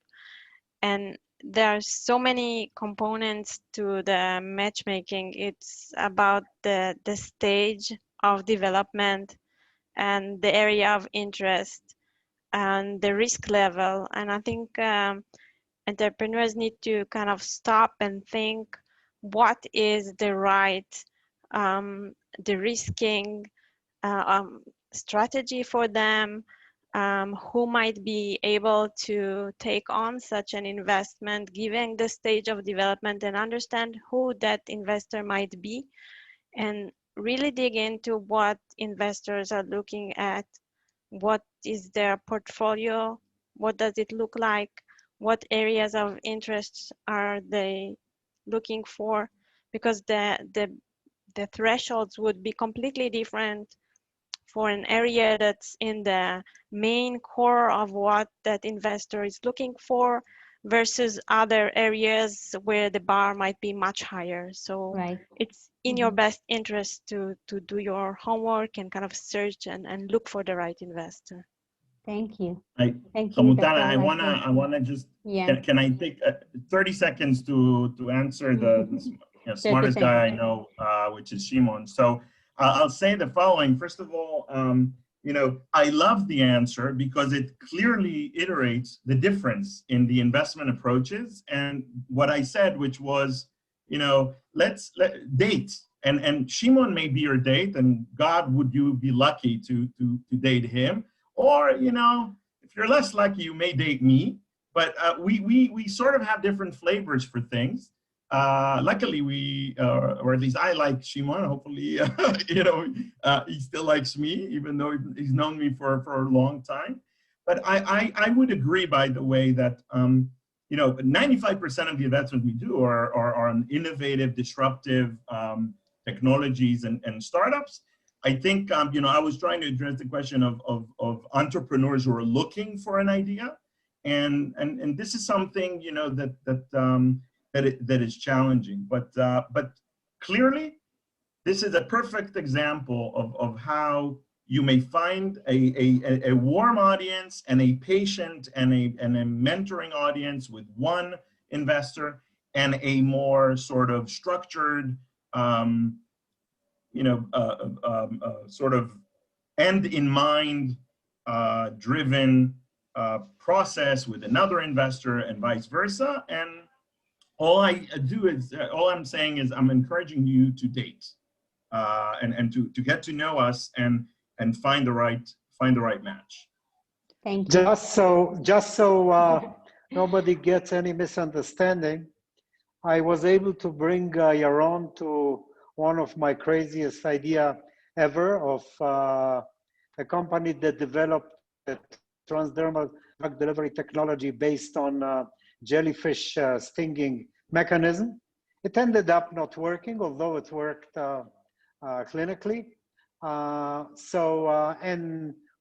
Speaker 2: And there are so many components to the matchmaking. It's about the stage of development and the area of interest and the risk level. And I think entrepreneurs need to kind of stop and think what is the right de-risking strategy for them, who might be able to take on such an investment given the stage of development, and understand who that investor might be, and really dig into what investors are looking at, what is their portfolio, what does it look like, what areas of interest are they looking for, because the thresholds would be completely different for an area that's in the main core of what that investor is looking for versus other areas where the bar might be much higher. So it's in your best interest to do your homework and kind of search and look for the right investor.
Speaker 1: Thank you.
Speaker 4: Thank you. I wanna just, can I take 30 seconds to answer the smartest guy I know, which is Shimon. So I'll say the following. First of all, you know, I love the answer because it clearly iterates the difference in the investment approaches and what I said, which was, you know, let's date. And Shimon may be your date, and God, would you be lucky to date him? Or, you know, if you're less lucky, you may date me. But we sort of have different flavors for things. Luckily, we, or at least I like Shimon. Hopefully, you know, he still likes me, even though he's known me for a long time. But I would agree, by the way, that you know, 95% of the investments we do are on innovative, disruptive technologies and startups. I think you know, I was trying to address the question of entrepreneurs who are looking for an idea, and this is something, you know, that is challenging, but clearly, this is a perfect example of how you may find a warm audience and a patient and a mentoring audience with one investor, and a more sort of structured, you know, sort of end in mind driven process with another investor, and vice versa. And all I do is, all I'm saying is I'm encouraging you to date and to get to know us and find the right match.
Speaker 1: Thank you.
Speaker 3: Just so nobody gets any misunderstanding, I was able to bring Yaron to one of my craziest idea ever of a company that developed a transdermal drug delivery technology based on jellyfish stinging mechanism. It ended up not working, although it worked clinically. And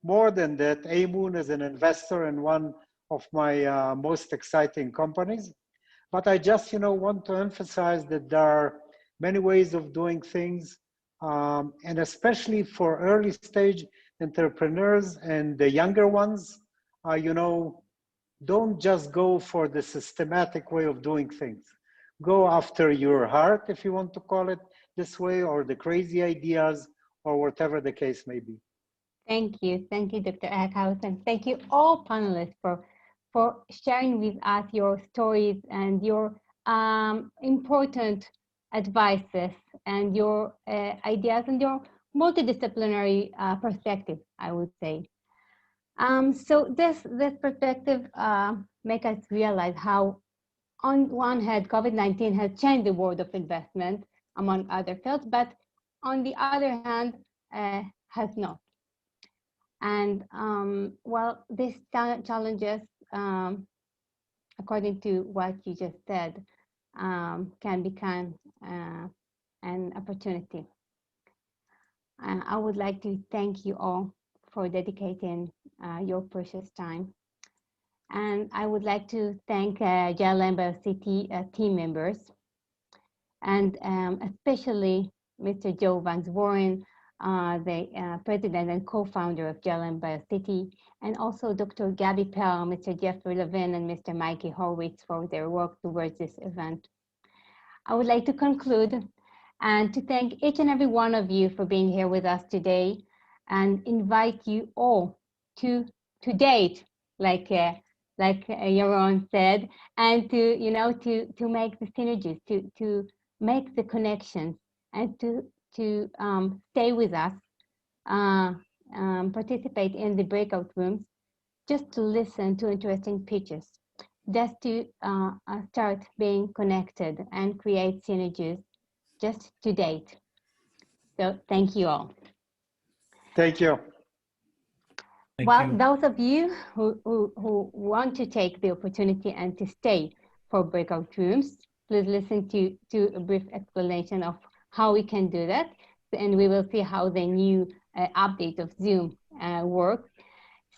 Speaker 3: more than that, aMoon is an investor in one of my most exciting companies. But I just, want to emphasize that there are many ways of doing things, and especially for early stage entrepreneurs and the younger ones, don't just go for the systematic way of doing things. Go after your heart, if you want to call it this way, or the crazy ideas, or whatever the case may be.
Speaker 1: Thank you, Dr. ECKHOUSE, and thank you all panelists for sharing with us your stories and your important advices and your ideas and your multidisciplinary perspective, I would say. So this perspective make us realize how, on one hand, COVID-19 has changed the world of investment among other fields, but on the other hand, has not. And well, these challenges, according to what you just said, can become an opportunity. And I would like to thank you all for dedicating your precious time. And I would like to thank JLM BioCity team members, and especially Mr. Joe Van Zworen, the president and co-founder of JLM BioCity, and also Dr. Gabby Pell, Mr. Jeffrey Levin, and Mr. Mikey Horwitz for their work towards this event. I would like to conclude and to thank each and every one of you for being here with us today, and invite you all to date, like Yaron said, and to make the synergies, to make the connections, and to stay with us, participate in the breakout rooms, just to listen to interesting pitches, just to start being connected and create synergies, just to date. So thank you all.
Speaker 3: Thank you.
Speaker 1: Well, those of you who want to take the opportunity and to stay for breakout rooms, please listen to a brief explanation of how we can do that. And we will see how the new update of Zoom works.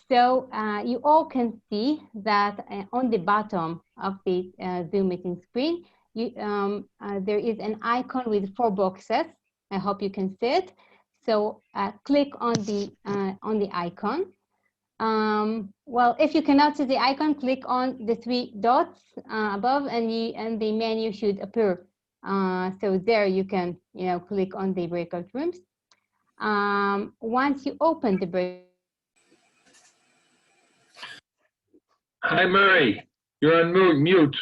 Speaker 1: So you all can see that on the bottom of the Zoom meeting screen, there is an icon with 4 boxes. I hope you can see it. So click on the icon. Well, if you cannot see the icon, click on the 3 dots above, and the menu should appear. So there you can, click on the breakout rooms. Once you open the breakout.
Speaker 7: Hi, Murray. You're on mute.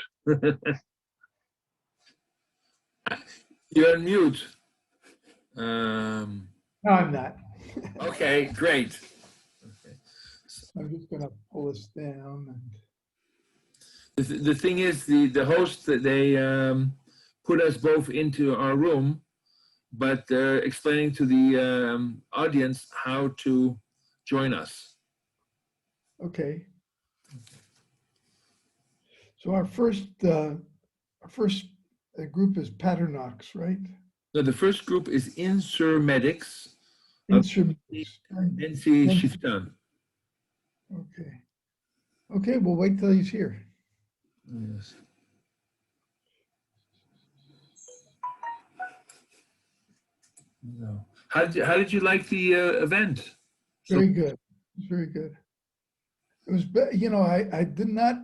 Speaker 7: You're on mute.
Speaker 8: No, I'm not.
Speaker 7: Okay, great. Okay.
Speaker 8: I'm just going to pull this down.
Speaker 7: The thing is, the host, they put us both into our room, but they're explaining to the audience how to join us.
Speaker 8: Okay. So our first group is Paternox, right?
Speaker 7: No, the first group is MEDX.
Speaker 8: NC
Speaker 7: Shiftan.
Speaker 8: Okay. Okay, we'll wait till he's here.
Speaker 7: Yes. No. How did you like the event?
Speaker 8: Very good. It was very good. It was, I did not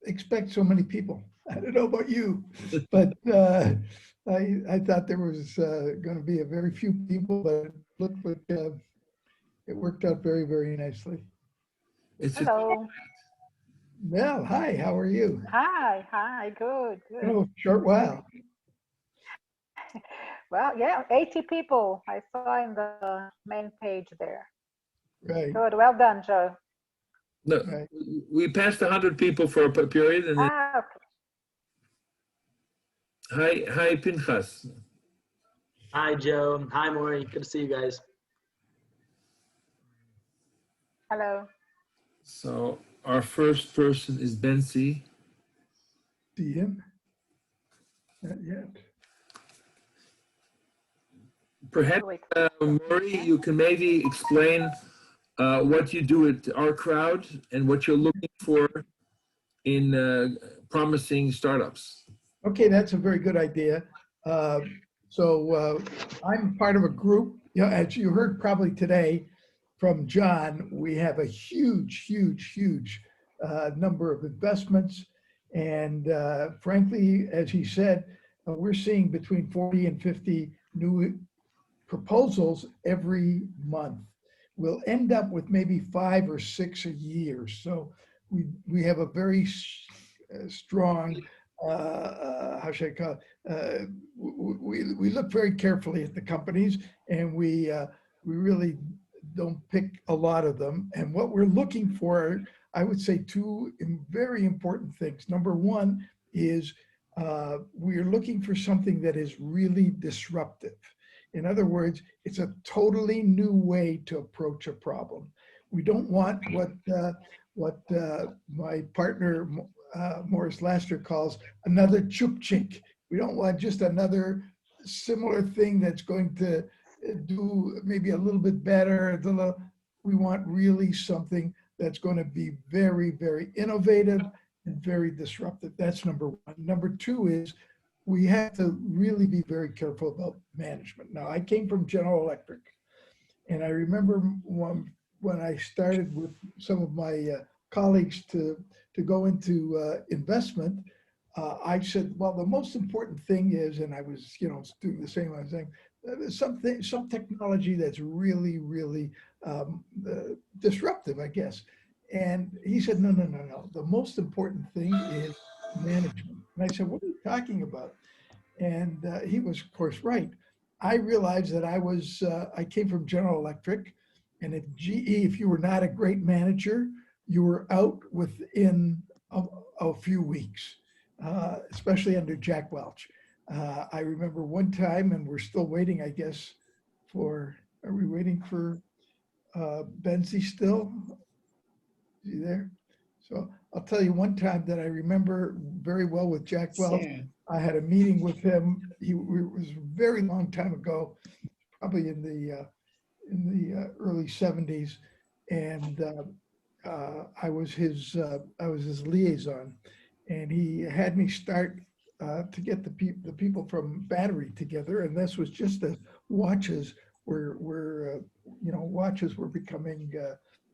Speaker 8: expect so many people. I don't know about you, but I thought there was going to be a very few people, but it looked like it worked out very, very nicely.
Speaker 9: Hello.
Speaker 8: Well, hi, how are you?
Speaker 9: Hi, good.
Speaker 8: Oh, short while.
Speaker 9: Well, yeah, 80 people I saw in the main page there.
Speaker 8: Right.
Speaker 9: Good, well done, Joe.
Speaker 7: No,
Speaker 8: Right.
Speaker 7: we passed 100 people for a period. And then,
Speaker 9: okay.
Speaker 7: hi, Pinchas.
Speaker 10: Hi, Joe. Hi, Maury. Good to see you guys.
Speaker 9: Hello.
Speaker 7: So Our first person is Bensi.
Speaker 8: See him? Not yet.
Speaker 7: Perhaps, Maury, you can maybe explain what you do at OurCrowd and what you're looking for in promising startups.
Speaker 8: Okay, that's a very good idea. I'm part of a group, as you heard probably today from John, we have a huge number of investments. And frankly, as he said, we're seeing between 40 and 50 new proposals every month. We'll end up with maybe 5 or 6 a year. So we have a very strong, how should I call it? We look very carefully at the companies, and we really don't pick a lot of them. And what we're looking for, I would say 2 very important things. Number one is we're looking for something that is really disruptive. In other words, it's a totally new way to approach a problem. We don't want what my partner, Morris Laster, calls another chupchink. We don't want just another similar thing that's going to do maybe a little bit better. We want really something that's going to be very, very innovative and very disruptive. That's number one. Number two is we have to really be very careful about management. Now, I came from General Electric, and I remember when I started with some of my colleagues to go into investment, I said, well, the most important thing is, and I was, doing the same, I was saying, some technology that's really, really disruptive, I guess. And he said, no. The most important thing is management. And I said, what are you talking about? And he was, of course, right. I realized that I came from General Electric, and at GE, if you were not a great manager, you were out within a few weeks, especially under Jack Welch. I remember one time, and we're still waiting, I guess, are we waiting for Benzi still? Is he there? So I'll tell you one time that I remember very well with Jack Welch. Sure. I had a meeting with him. It was a very long time ago, probably in the early 70s, and I was his liaison, and he had me start to get the people from Battery together, and this was just as watches were becoming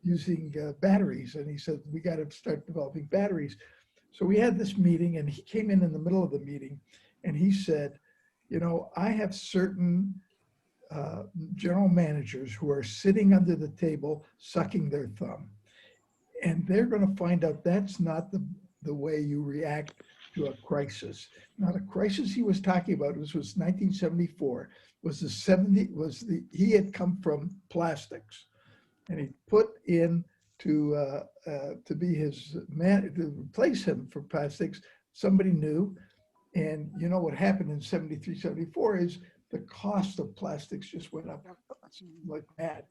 Speaker 8: using batteries, and he said, we got to start developing batteries. So we had this meeting, and he came in the middle of the meeting, and he said, I have certain general managers who are sitting under the table sucking their thumb, and they're going to find out that's not the way you react to a crisis. Now, the crisis he was talking about was 1974. He had come from plastics, and he put in to be his man, to replace him for plastics, somebody new. And what happened in 73, 74 is the cost of plastics just went up like mad.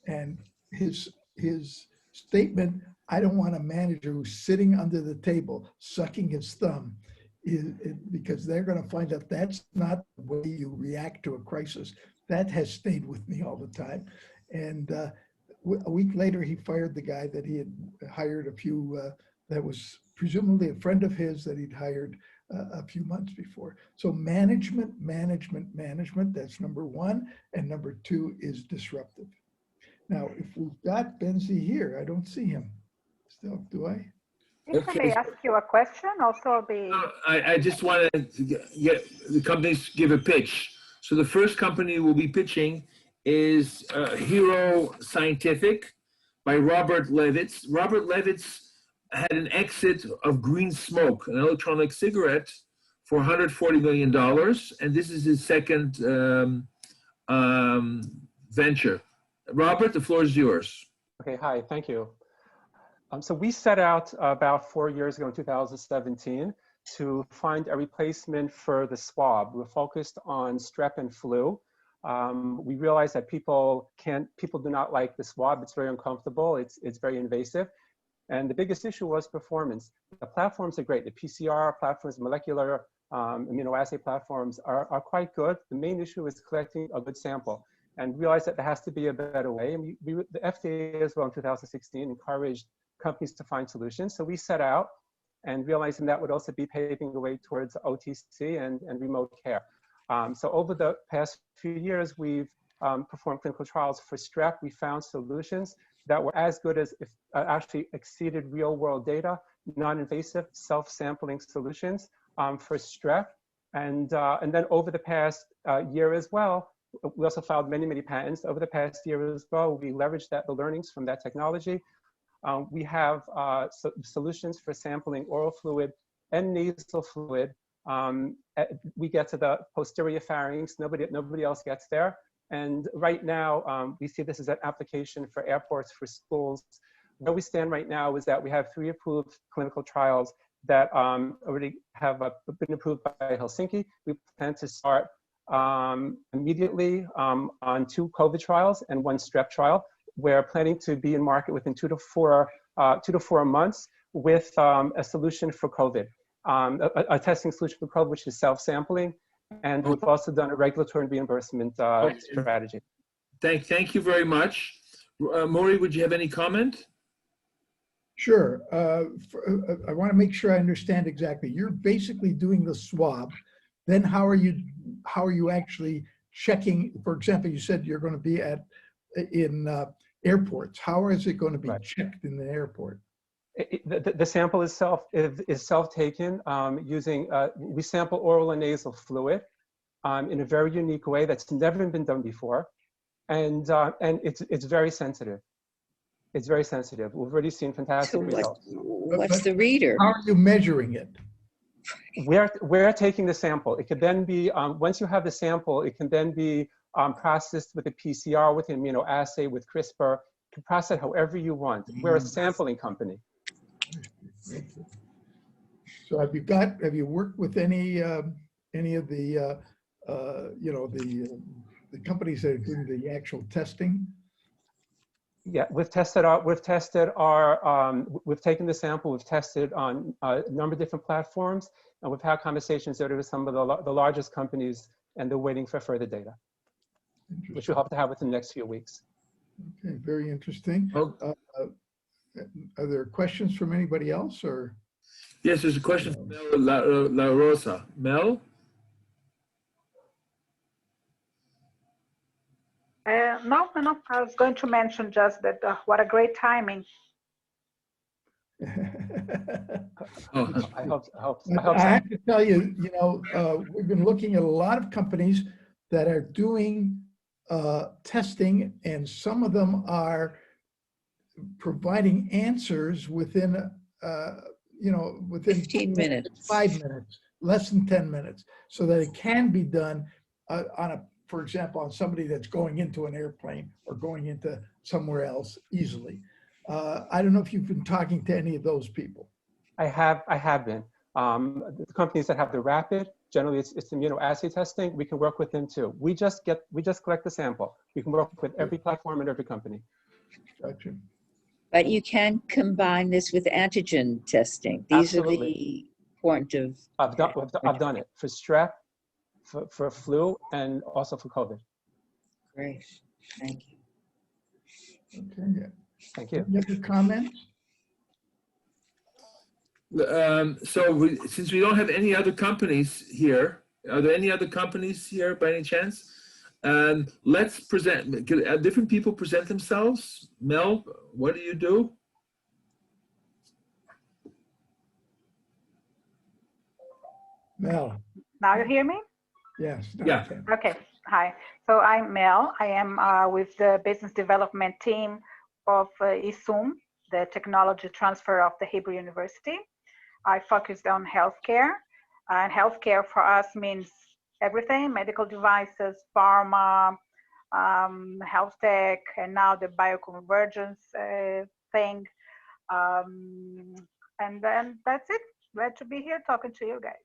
Speaker 8: And his statement, I don't want a manager who's sitting under the table sucking his thumb, because they're going to find out that's not the way you react to a crisis. That has stayed with me all the time. And a week later, he fired the guy that he had hired that was presumably a friend of his that he'd hired a few months before. So management, that's number one. And number two is disruptive. Now, if we've got Benzi here, I don't see him still, do I?
Speaker 9: Can I ask you a question? Also,
Speaker 7: I just wanted to get the companies to give a pitch. So the first company we'll be pitching is Hero Scientific by Robert Levitz. Robert Levitz had an exit of Green Smoke, an electronic cigarette, for $140 million. And this is his second venture. Robert, the floor is yours.
Speaker 11: Okay, hi, thank you. So we set out about 4 years ago in 2017 to find a replacement for the swab. We're focused on strep and flu. We realized that people do not like the swab. It's very uncomfortable. It's very invasive. And the biggest issue was performance. The platforms are great. The PCR platforms, molecular immunoassay platforms are quite good. The main issue is collecting a good sample, and realized that there has to be a better way. And the FDA as well in 2016 encouraged companies to find solutions. So we set out and realizing that would also be paving the way towards OTC and remote care. So over the past few years, we've performed clinical trials for strep. We found solutions that were as good as, if actually exceeded real world data, non-invasive self-sampling solutions for strep. And then over the past year as well, we also filed many patents. Over the past year as well, we leveraged the learnings from that technology. We have solutions for sampling oral fluid and nasal fluid. We get to the posterior pharynx, nobody else gets there. And right now, we see this as an application for airports, for schools. Where we stand right now is that we have 3 approved clinical trials that already have been approved by Helsinki. We plan to start immediately on 2 COVID trials and 1 strep trial. We're planning to be in market within 2 to 4 months with a solution for COVID, a testing solution for COVID, which is self-sampling. And we've also done a regulatory and reimbursement strategy.
Speaker 7: Thank you very much. Maury, would you have any comment?
Speaker 8: Sure. I want to make sure I understand exactly. You're basically doing the swab. Then how are you actually checking? For example, you said you're going to be in airports. How is it going to be checked in the airport?
Speaker 11: The sample is self-taken using, we sample oral and nasal fluid in a very unique way that's never been done before. And it's very sensitive. It's very sensitive. We've already seen fantastic results.
Speaker 12: What's the reader?
Speaker 8: How are you measuring it?
Speaker 11: We're taking the sample. It could then be, once you have the sample, it can then be processed with a PCR, with an immunoassay, with CRISPR. You can process it however you want. We're a sampling company.
Speaker 8: So have you worked with any of the the companies that do the actual testing?
Speaker 11: Yeah, we've taken the sample, we've tested on a number of different platforms, and we've had conversations with some of the largest companies, and they're waiting for further data, which we hope to have within the next few weeks.
Speaker 8: Okay, very interesting. Are there questions from anybody else, or?
Speaker 7: Yes, there's a question from Mel La Rosa. Mel?
Speaker 9: No, I was going to mention just that what a great timing.
Speaker 11: I hope
Speaker 8: I have to tell you, we've been looking at a lot of companies that are doing testing, and some of them are providing answers within, within
Speaker 12: 15 minutes,
Speaker 8: 5 minutes, less than 10 minutes, so that it can be done for example, on somebody that's going into an airplane or going into somewhere else easily. I don't know if you've been talking to any of those people.
Speaker 11: I have been. The companies that have the rapid, generally it's immunoassay testing, we can work with them too. We just collect the sample. We can work with every platform and every company.
Speaker 8: Gotcha.
Speaker 12: But you can combine this with antigen testing. These
Speaker 11: Absolutely.
Speaker 12: are the point of.
Speaker 11: I've done it for strep, for flu, and also for COVID.
Speaker 12: Great, thank you.
Speaker 8: Okay.
Speaker 11: Thank you.
Speaker 8: Any other comments?
Speaker 7: Since we don't have any other companies here, are there any other companies here by any chance? Let's present, different people present themselves. Mel, what do you do?
Speaker 8: Mel.
Speaker 9: Now you hear me?
Speaker 8: Yes.
Speaker 7: Yeah.
Speaker 9: Okay. Hi. So I'm Mel. I am with the business development team of ISUM, the technology transfer of the Hebrew University. I focused on healthcare, and healthcare for us means everything: medical devices, pharma, health tech, and now the bioconvergence thing. And then that's it. Glad to be here talking to you guys.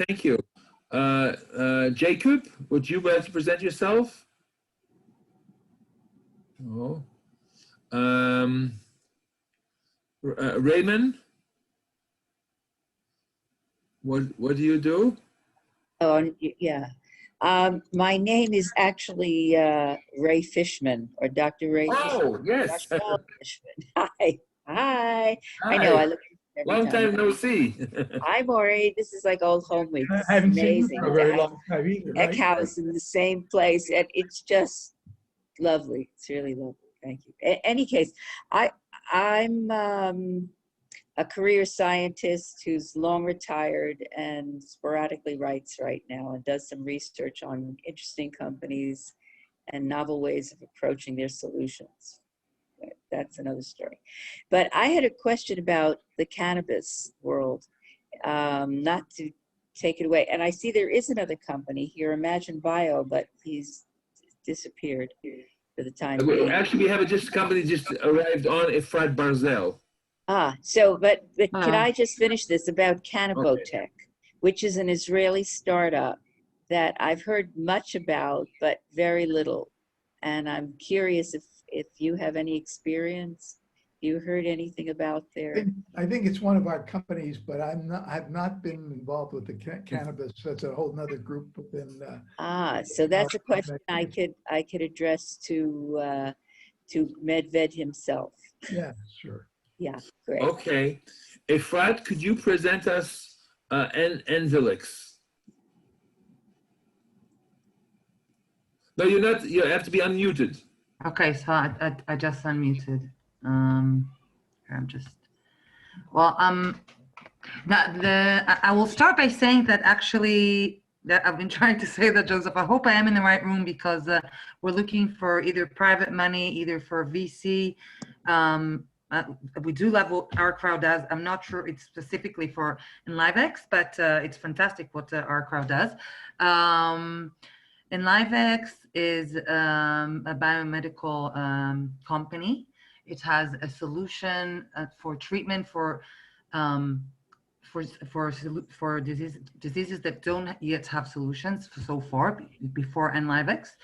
Speaker 7: Thank you. Jacob, would you like to present yourself? No. Raymond, what do you do?
Speaker 12: Oh, yeah. My name is actually Ray Fishman, or Dr. Ray Fishman.
Speaker 7: Oh, yes.
Speaker 12: Dr. Al Fishman. Hi. Hi.
Speaker 7: Hi.
Speaker 12: I know, I look at you every
Speaker 7: Long time no see.
Speaker 12: Hi, Maury. This is like old home week. This
Speaker 8: I haven't seen you
Speaker 12: amazing.
Speaker 8: for a very long time either, right?
Speaker 12: ECKHOUSE in the same place, and it's just lovely. It's really lovely. Thank you. In any case, I'm a career scientist who's long retired and sporadically writes right now and does some research on interesting companies and novel ways of approaching their solutions. That's another story. But I had a question about the cannabis world, not to take it away. And I see there is another company here, Imagine Bio, but he's disappeared for the time being.
Speaker 7: Actually, we have a company just arrived on Efrat Barzel.
Speaker 12: But can I just finish this about Cannabotech, which is an Israeli startup that I've heard much about, but very little. And I'm curious if you have any experience. You heard anything about their?
Speaker 8: I think it's one of our companies, but I've not been involved with the cannabis. That's a whole nother group within.
Speaker 12: So that's a question I could address to MEDVED himself.
Speaker 8: Yeah, sure.
Speaker 12: Yeah, great.
Speaker 7: Okay. Efrat, could you present us Enzilix? No, you're not. You have to be unmuted.
Speaker 13: Okay, so I just unmuted. I'm just, well, I will start by saying that actually, that I've been trying to say that, Joseph, I hope I am in the right room, because we're looking for either private money, either for VC. We do love what OurCrowd does. I'm not sure it's specifically for EnliveX, but it's fantastic what OurCrowd does. EnliveX is a biomedical company. It has a solution for treatment for diseases that don't yet have solutions so far before EnliveX.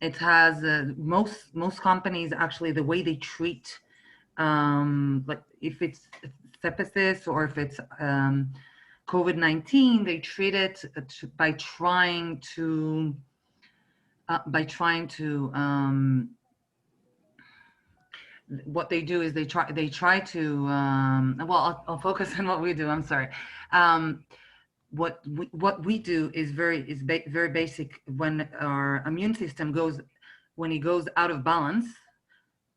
Speaker 13: It has most companies, actually, the way they treat, like if it's sepsis or if it's COVID-19, they treat it by trying to what they do is they try to well, I'll focus on what we do. I'm sorry. What we do is very basic. When our immune system goes out of balance,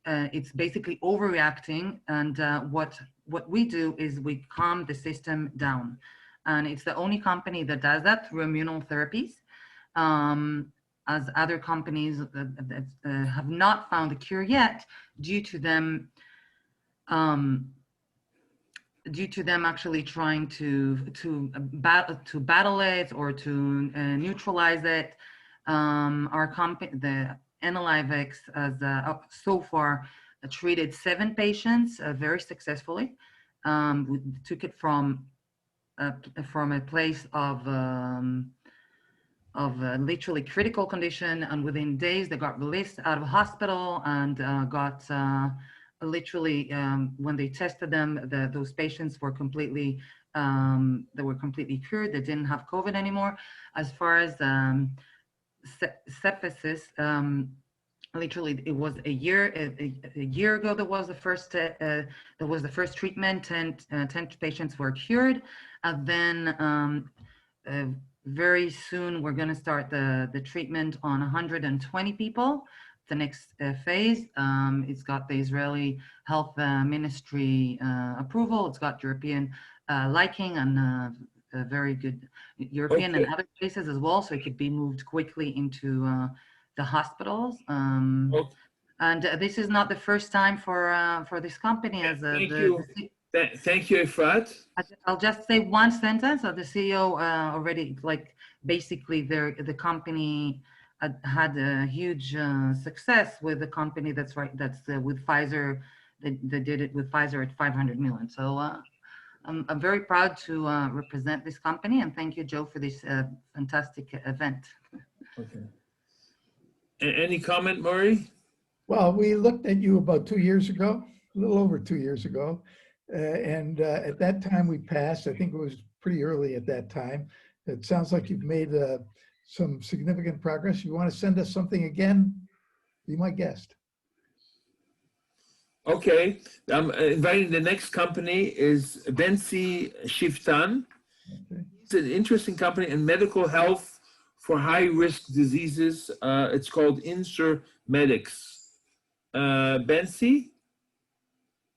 Speaker 13: it's basically overreacting, and what we do is we calm the system down, and it's the only company that does that through immunotherapies. As other companies that have not found a cure yet, due to them actually trying to battle it or to neutralize it. Our company, the EnliveX, has so far treated 7 patients very successfully. We took it from a place of literally critical condition, and within days they got released out of hospital and got literally when they tested them, those patients were completely cured. They didn't have COVID anymore. As far as sepsis, literally it was a year ago there was the first treatment, 10 patients were cured, and then very soon we're going to start the treatment on 120 people. The next phase. It's got the Israeli Health Ministry approval. It's got European liking and a very good European and other places as well, so it could be moved quickly into the hospitals. And this is not the first time for this company. As
Speaker 7: Thank you, Efrat.
Speaker 13: I'll just say one sentence. The CEO already, like, basically the company had a huge success with the company that's with Pfizer. They did it with Pfizer at 500 million. So I'm very proud to represent this company, and thank you, Joe, for this fantastic event.
Speaker 7: Okay. Any comment, Maury?
Speaker 8: Well, we looked at you about 2 years ago, a little over 2 years ago. And at that time we passed. I think it was pretty early at that time. It sounds like you've made some significant progress. You want to send us something again? Be my guest.
Speaker 7: Okay, I'm inviting the next company is Bensi Shiftan.
Speaker 8: Okay.
Speaker 7: It's an interesting company in medical health for high-risk diseases. It's called MEDX. Bensi?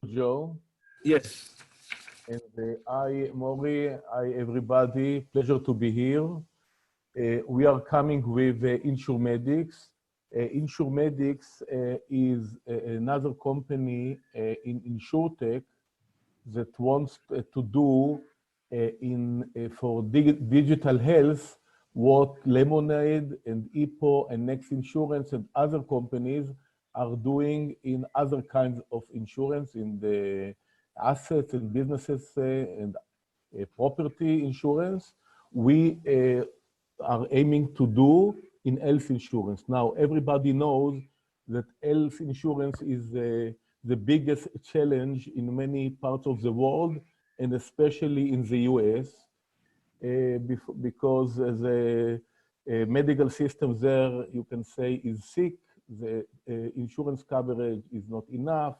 Speaker 14: Joe.
Speaker 7: Yes.
Speaker 14: And hi, Maury. Hi, everybody. Pleasure to be here. We are coming with InsurMedX. InsurMedX is another company in InsurTech that wants to do for digital health what Lemonade and Hippo and Next Insurance and other companies are doing in other kinds of insurance, in the assets and businesses and property insurance. We are aiming to do in health insurance. Now, everybody knows that health insurance is the biggest challenge in many parts of the world, and especially in the US, because the medical system there, you can say, is sick. The insurance coverage is not enough,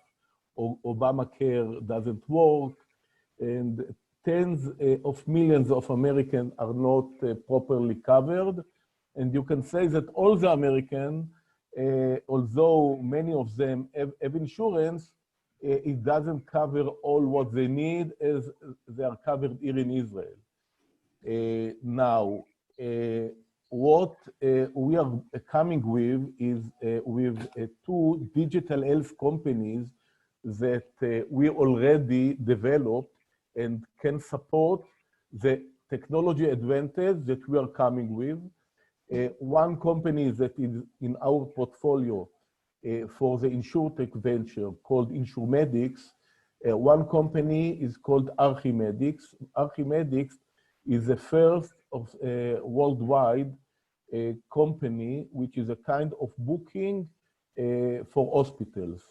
Speaker 14: or Obamacare doesn't work, and tens of millions of Americans are not properly covered. And you can say that all the Americans, although many of them have insurance, it doesn't cover all what they need as they are covered here in Israel. Now, what we are coming with is with two digital health companies that we already developed and can support the technology advantage that we are coming with. One company that is in our portfolio for the InsurTech venture called InsurMedX. One company is called ArchiMedX. ArchiMedX is the first of worldwide company which is a kind of booking for hospitals.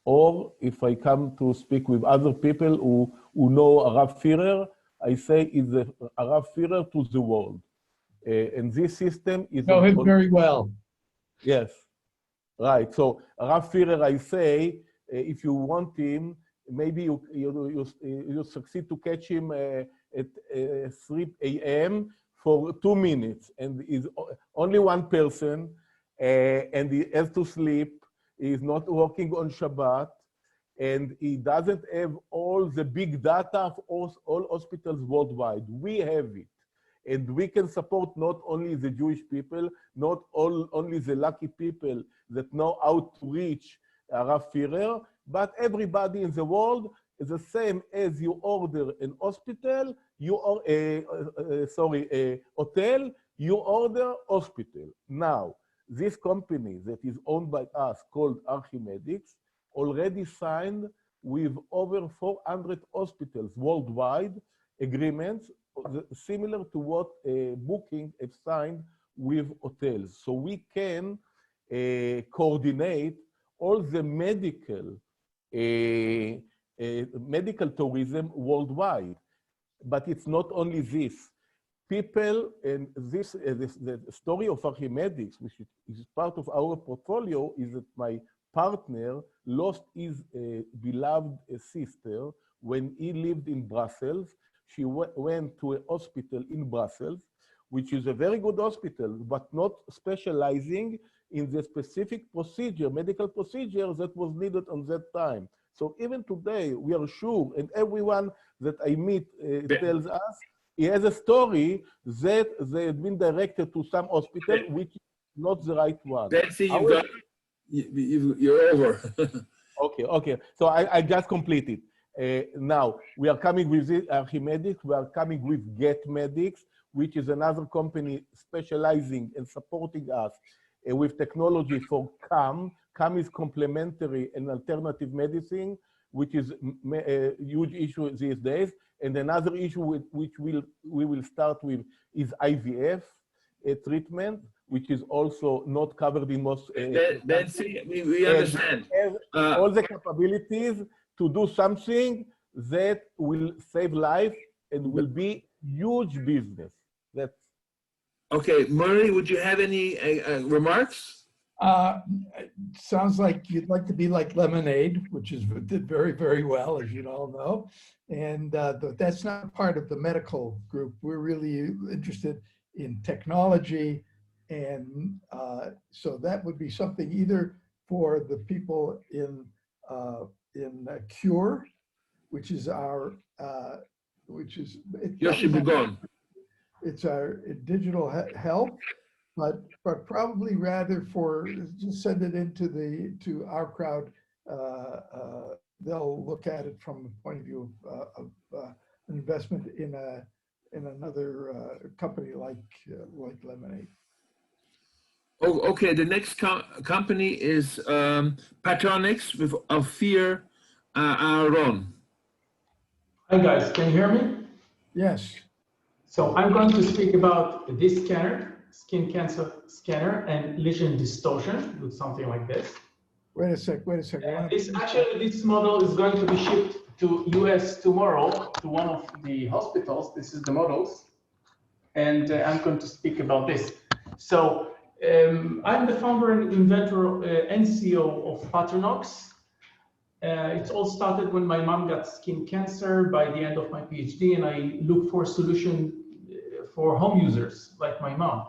Speaker 14: Or if I come to speak with other people who know Arab Führer, I say it's the Arab Führer to the world. And this system is—
Speaker 8: Know him very well.
Speaker 14: Yes, right. So Arab Führer, I say, if you want him, maybe you succeed to catch him at 3 a.m. for 2 minutes, and is only one person, and he has to sleep. He's not working on Shabbat, and he doesn't have all the big data of all hospitals worldwide. We have it, and we can support not only the Jewish people, not only the lucky people that know how to reach Arab Führer, but everybody in the world is the same as you order an hospital, you or a hotel, you order hospital. Now, this company that is owned by us called ArchiMedX already signed with over 400 hospitals worldwide agreements similar to what Booking have signed with hotels. So we can coordinate all the medical tourism worldwide. But it's not only this. People, and the story of ArchiMedX, which is part of our portfolio, is that my partner lost his beloved sister when he lived in Brussels. She went to a hospital in Brussels, which is a very good hospital, but not specializing in the specific procedure, medical procedure that was needed on that time. So even today, we are sure, and everyone that I meet tells us, he has a story that they have been directed to some hospital, which is not the right one.
Speaker 7: Betsy, you're over.
Speaker 14: Okay. So I just completed. Now, we are coming with ArchiMedX, we are coming with GetMedX, which is another company specializing and supporting us with technology for CAM. CAM is complementary and alternative medicine, which is a huge issue these days. And another issue which we will start with is IVF treatment. which is also not covered in most.
Speaker 7: See, we understand.
Speaker 14: All the capabilities to do something that will save life and will be huge business. That's
Speaker 7: okay. Murray, would you have any remarks?
Speaker 8: It sounds like you'd like to be like Lemonade, which did very, very well, as you all know. And that's not part of the medical group. We're really interested in technology. And so that would be something either for the people in Cure, which is our, it's our digital health. But probably rather for just send it to OurCrowd. They'll look at it from the point of view of an investment in another company like Lemonade.
Speaker 7: Oh, okay. The next company is Patronics with Alfir Aaron.
Speaker 10: Hi guys, can you hear me?
Speaker 8: Yes.
Speaker 10: So I'm going to speak about this scanner, skin cancer scanner, and lesion distortion. Looks something like this.
Speaker 8: Wait a sec.
Speaker 10: This model is going to be shipped to US tomorrow to one of the hospitals. This is the models, and I'm going to speak about this. So I'm the founder and inventor and CEO of Patronics. It all started when my mom got skin cancer by the end of my PhD, and I looked for a solution for home users like my mom.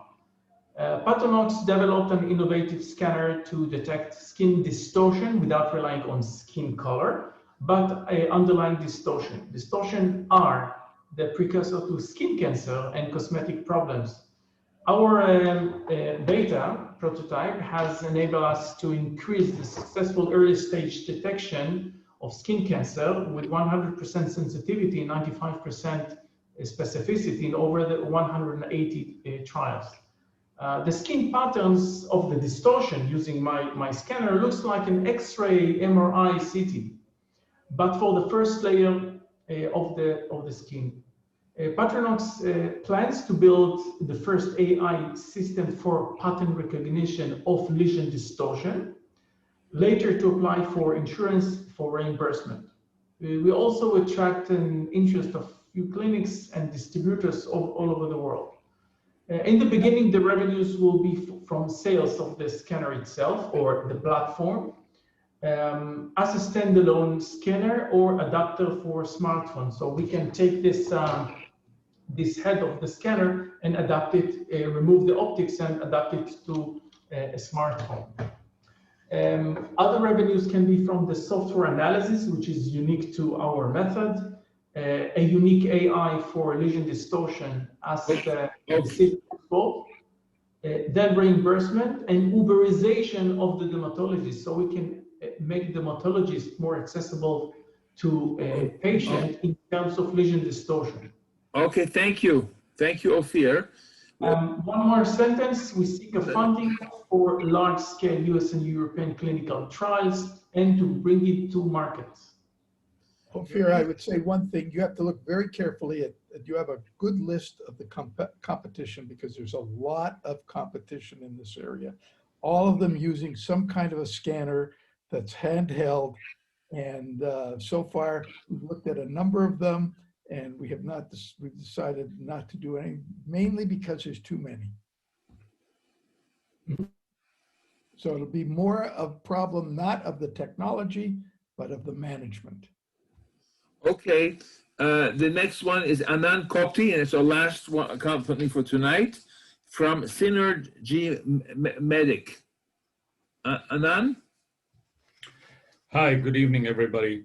Speaker 10: Patronics developed an innovative scanner to detect skin distortion without relying on skin color, but underlying distortion. Distortion are the precursor to skin cancer and cosmetic problems. Our beta prototype has enabled us to increase the successful early stage detection of skin cancer with 100% sensitivity and 95% specificity in over the 180 trials. The skin patterns of the distortion using my scanner looks like an X-ray, MRI, CT, but for the first layer of the skin. Patronics plans to build the first AI system for pattern recognition of lesion distortion, later to apply for insurance for reimbursement. We also attract an interest of few clinics and distributors all over the world. In the beginning, the revenues will be from sales of the scanner itself or the platform as a standalone scanner or adapter for smartphone. So we can take this this head of the scanner and adapt it, remove the optics and adapt it to a smartphone. Other revenues can be from the software analysis, which is unique to our method, a unique AI for lesion distortion as the then reimbursement and Uberization of the dermatologist, so we can make dermatologists more accessible to a patient in terms of lesion distortion.
Speaker 7: Okay, thank you. Thank you, Ophir.
Speaker 10: One more sentence. We seek a funding for large-scale US and European clinical trials and to bring it to markets.
Speaker 8: Ophir, I would say one thing. You have to look very carefully at you have a good list of the competition because there's a lot of competition in this area. All of them using some kind of a scanner that's handheld. And so far, we've looked at a number of them. And we've decided not to do any, mainly because there's too many. So it'll be more of problem, not of the technology, but of the management.
Speaker 7: Okay, the next one is Anand Kopti, and it's our last one, company for tonight, from Synergy Medic. Anand?
Speaker 15: Hi, good evening, everybody.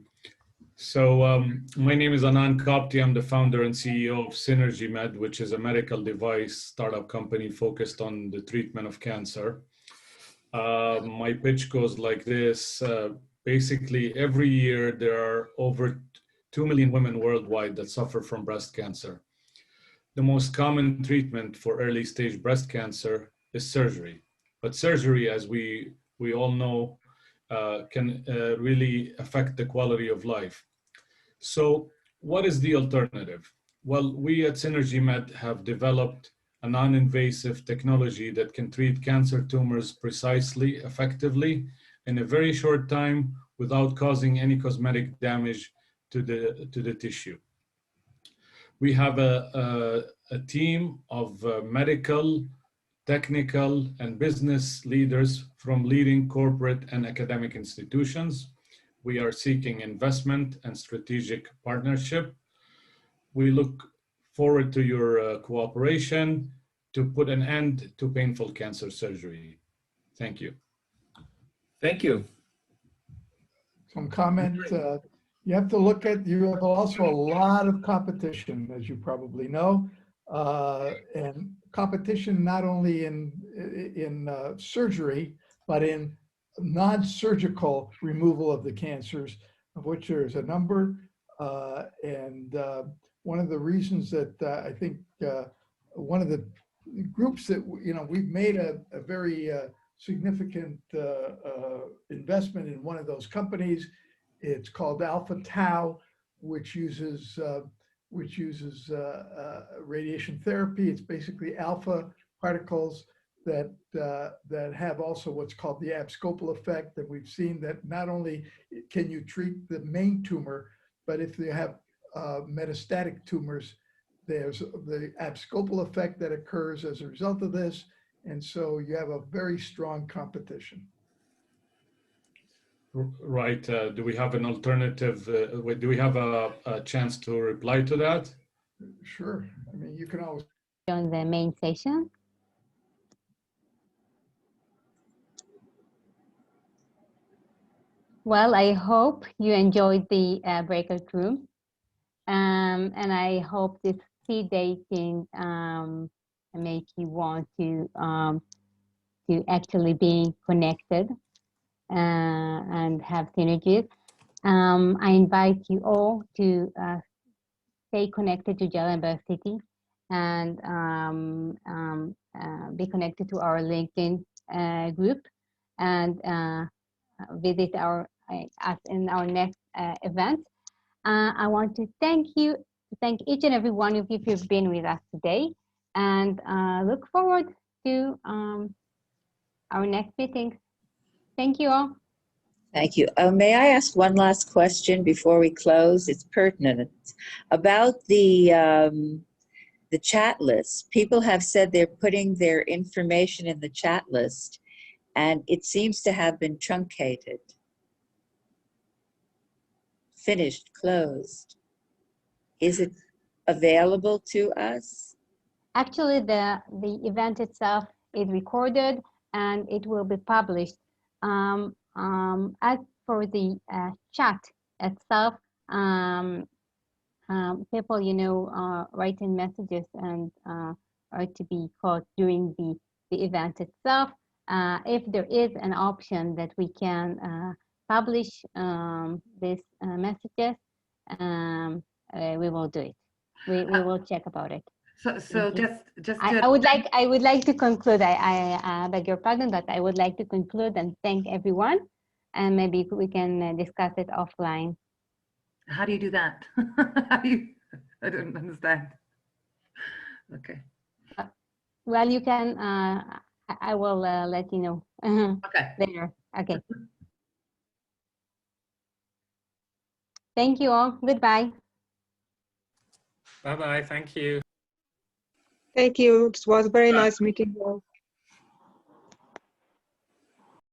Speaker 15: So my name is Anand Kopti. I'm the founder and CEO of Synergy Med, which is a medical device startup company focused on the treatment of cancer. My pitch goes like this. Basically, every year there are over 2 million women worldwide that suffer from breast cancer. The most common treatment for early stage breast cancer is surgery. But surgery, as we all know, can really affect the quality of life. So what is the alternative? Well, we at Synergy Med have developed a non-invasive technology that can treat cancer tumors precisely, effectively, in a very short time without causing any cosmetic damage to the tissue. We have a team of medical, technical, and business leaders from leading corporate and academic institutions. We are seeking investment and strategic partnership. We look forward to your cooperation to put an end to painful cancer surgery. Thank you.
Speaker 7: Thank you.
Speaker 8: Some comment, you have to look at, you have also a lot of competition, as you probably know, and competition not only in surgery, but in non-surgical removal of the cancers, of which there's a number. And one of the reasons that I think one of the groups that, we've made a very significant investment in one of those companies. It's called Alpha Tau, which uses radiation therapy. It's basically alpha particles that have also what's called the abscopal effect. That we've seen that not only can you treat the main tumor, but if you have metastatic tumors, there's the abscopal effect that occurs as a result of this. And so you have a very strong competition.
Speaker 15: Right. Do we have an alternative? Do we have a chance to reply to that?
Speaker 8: Sure. I mean, you can always.
Speaker 1: On the main session. Well, I hope you enjoyed the breakout room. And I hope this speed dating make you want to actually be connected and have synergies. I invite you all to stay connected to JLM BioCity and be connected to our LinkedIn group and visit us in our next event. I want to thank each and every one of you who've been with us today, and look forward to our next meeting. Thank you all.
Speaker 12: Thank you. May I ask one last question before we close? It's pertinent. About the chat list. People have said they're putting their information in the chat list, and it seems to have been truncated. Finished, closed. Is it available to us?
Speaker 1: Actually, the event itself is recorded and it will be published. As for the chat itself, people, writing messages and are to be caught during the event itself. If there is an option that we can publish these messages, we will do it. We will check about it.
Speaker 13: So just
Speaker 1: I would like to conclude. I beg your pardon, but I would like to conclude and thank everyone, and maybe we can discuss it offline.
Speaker 13: How do you do that? I don't understand. Okay.
Speaker 1: Well, you can. I will let you know.
Speaker 13: Okay.
Speaker 1: Later. Okay. Thank you all. Goodbye.
Speaker 16: Bye-bye. Thank you.
Speaker 17: Thank you. It was very nice meeting you all.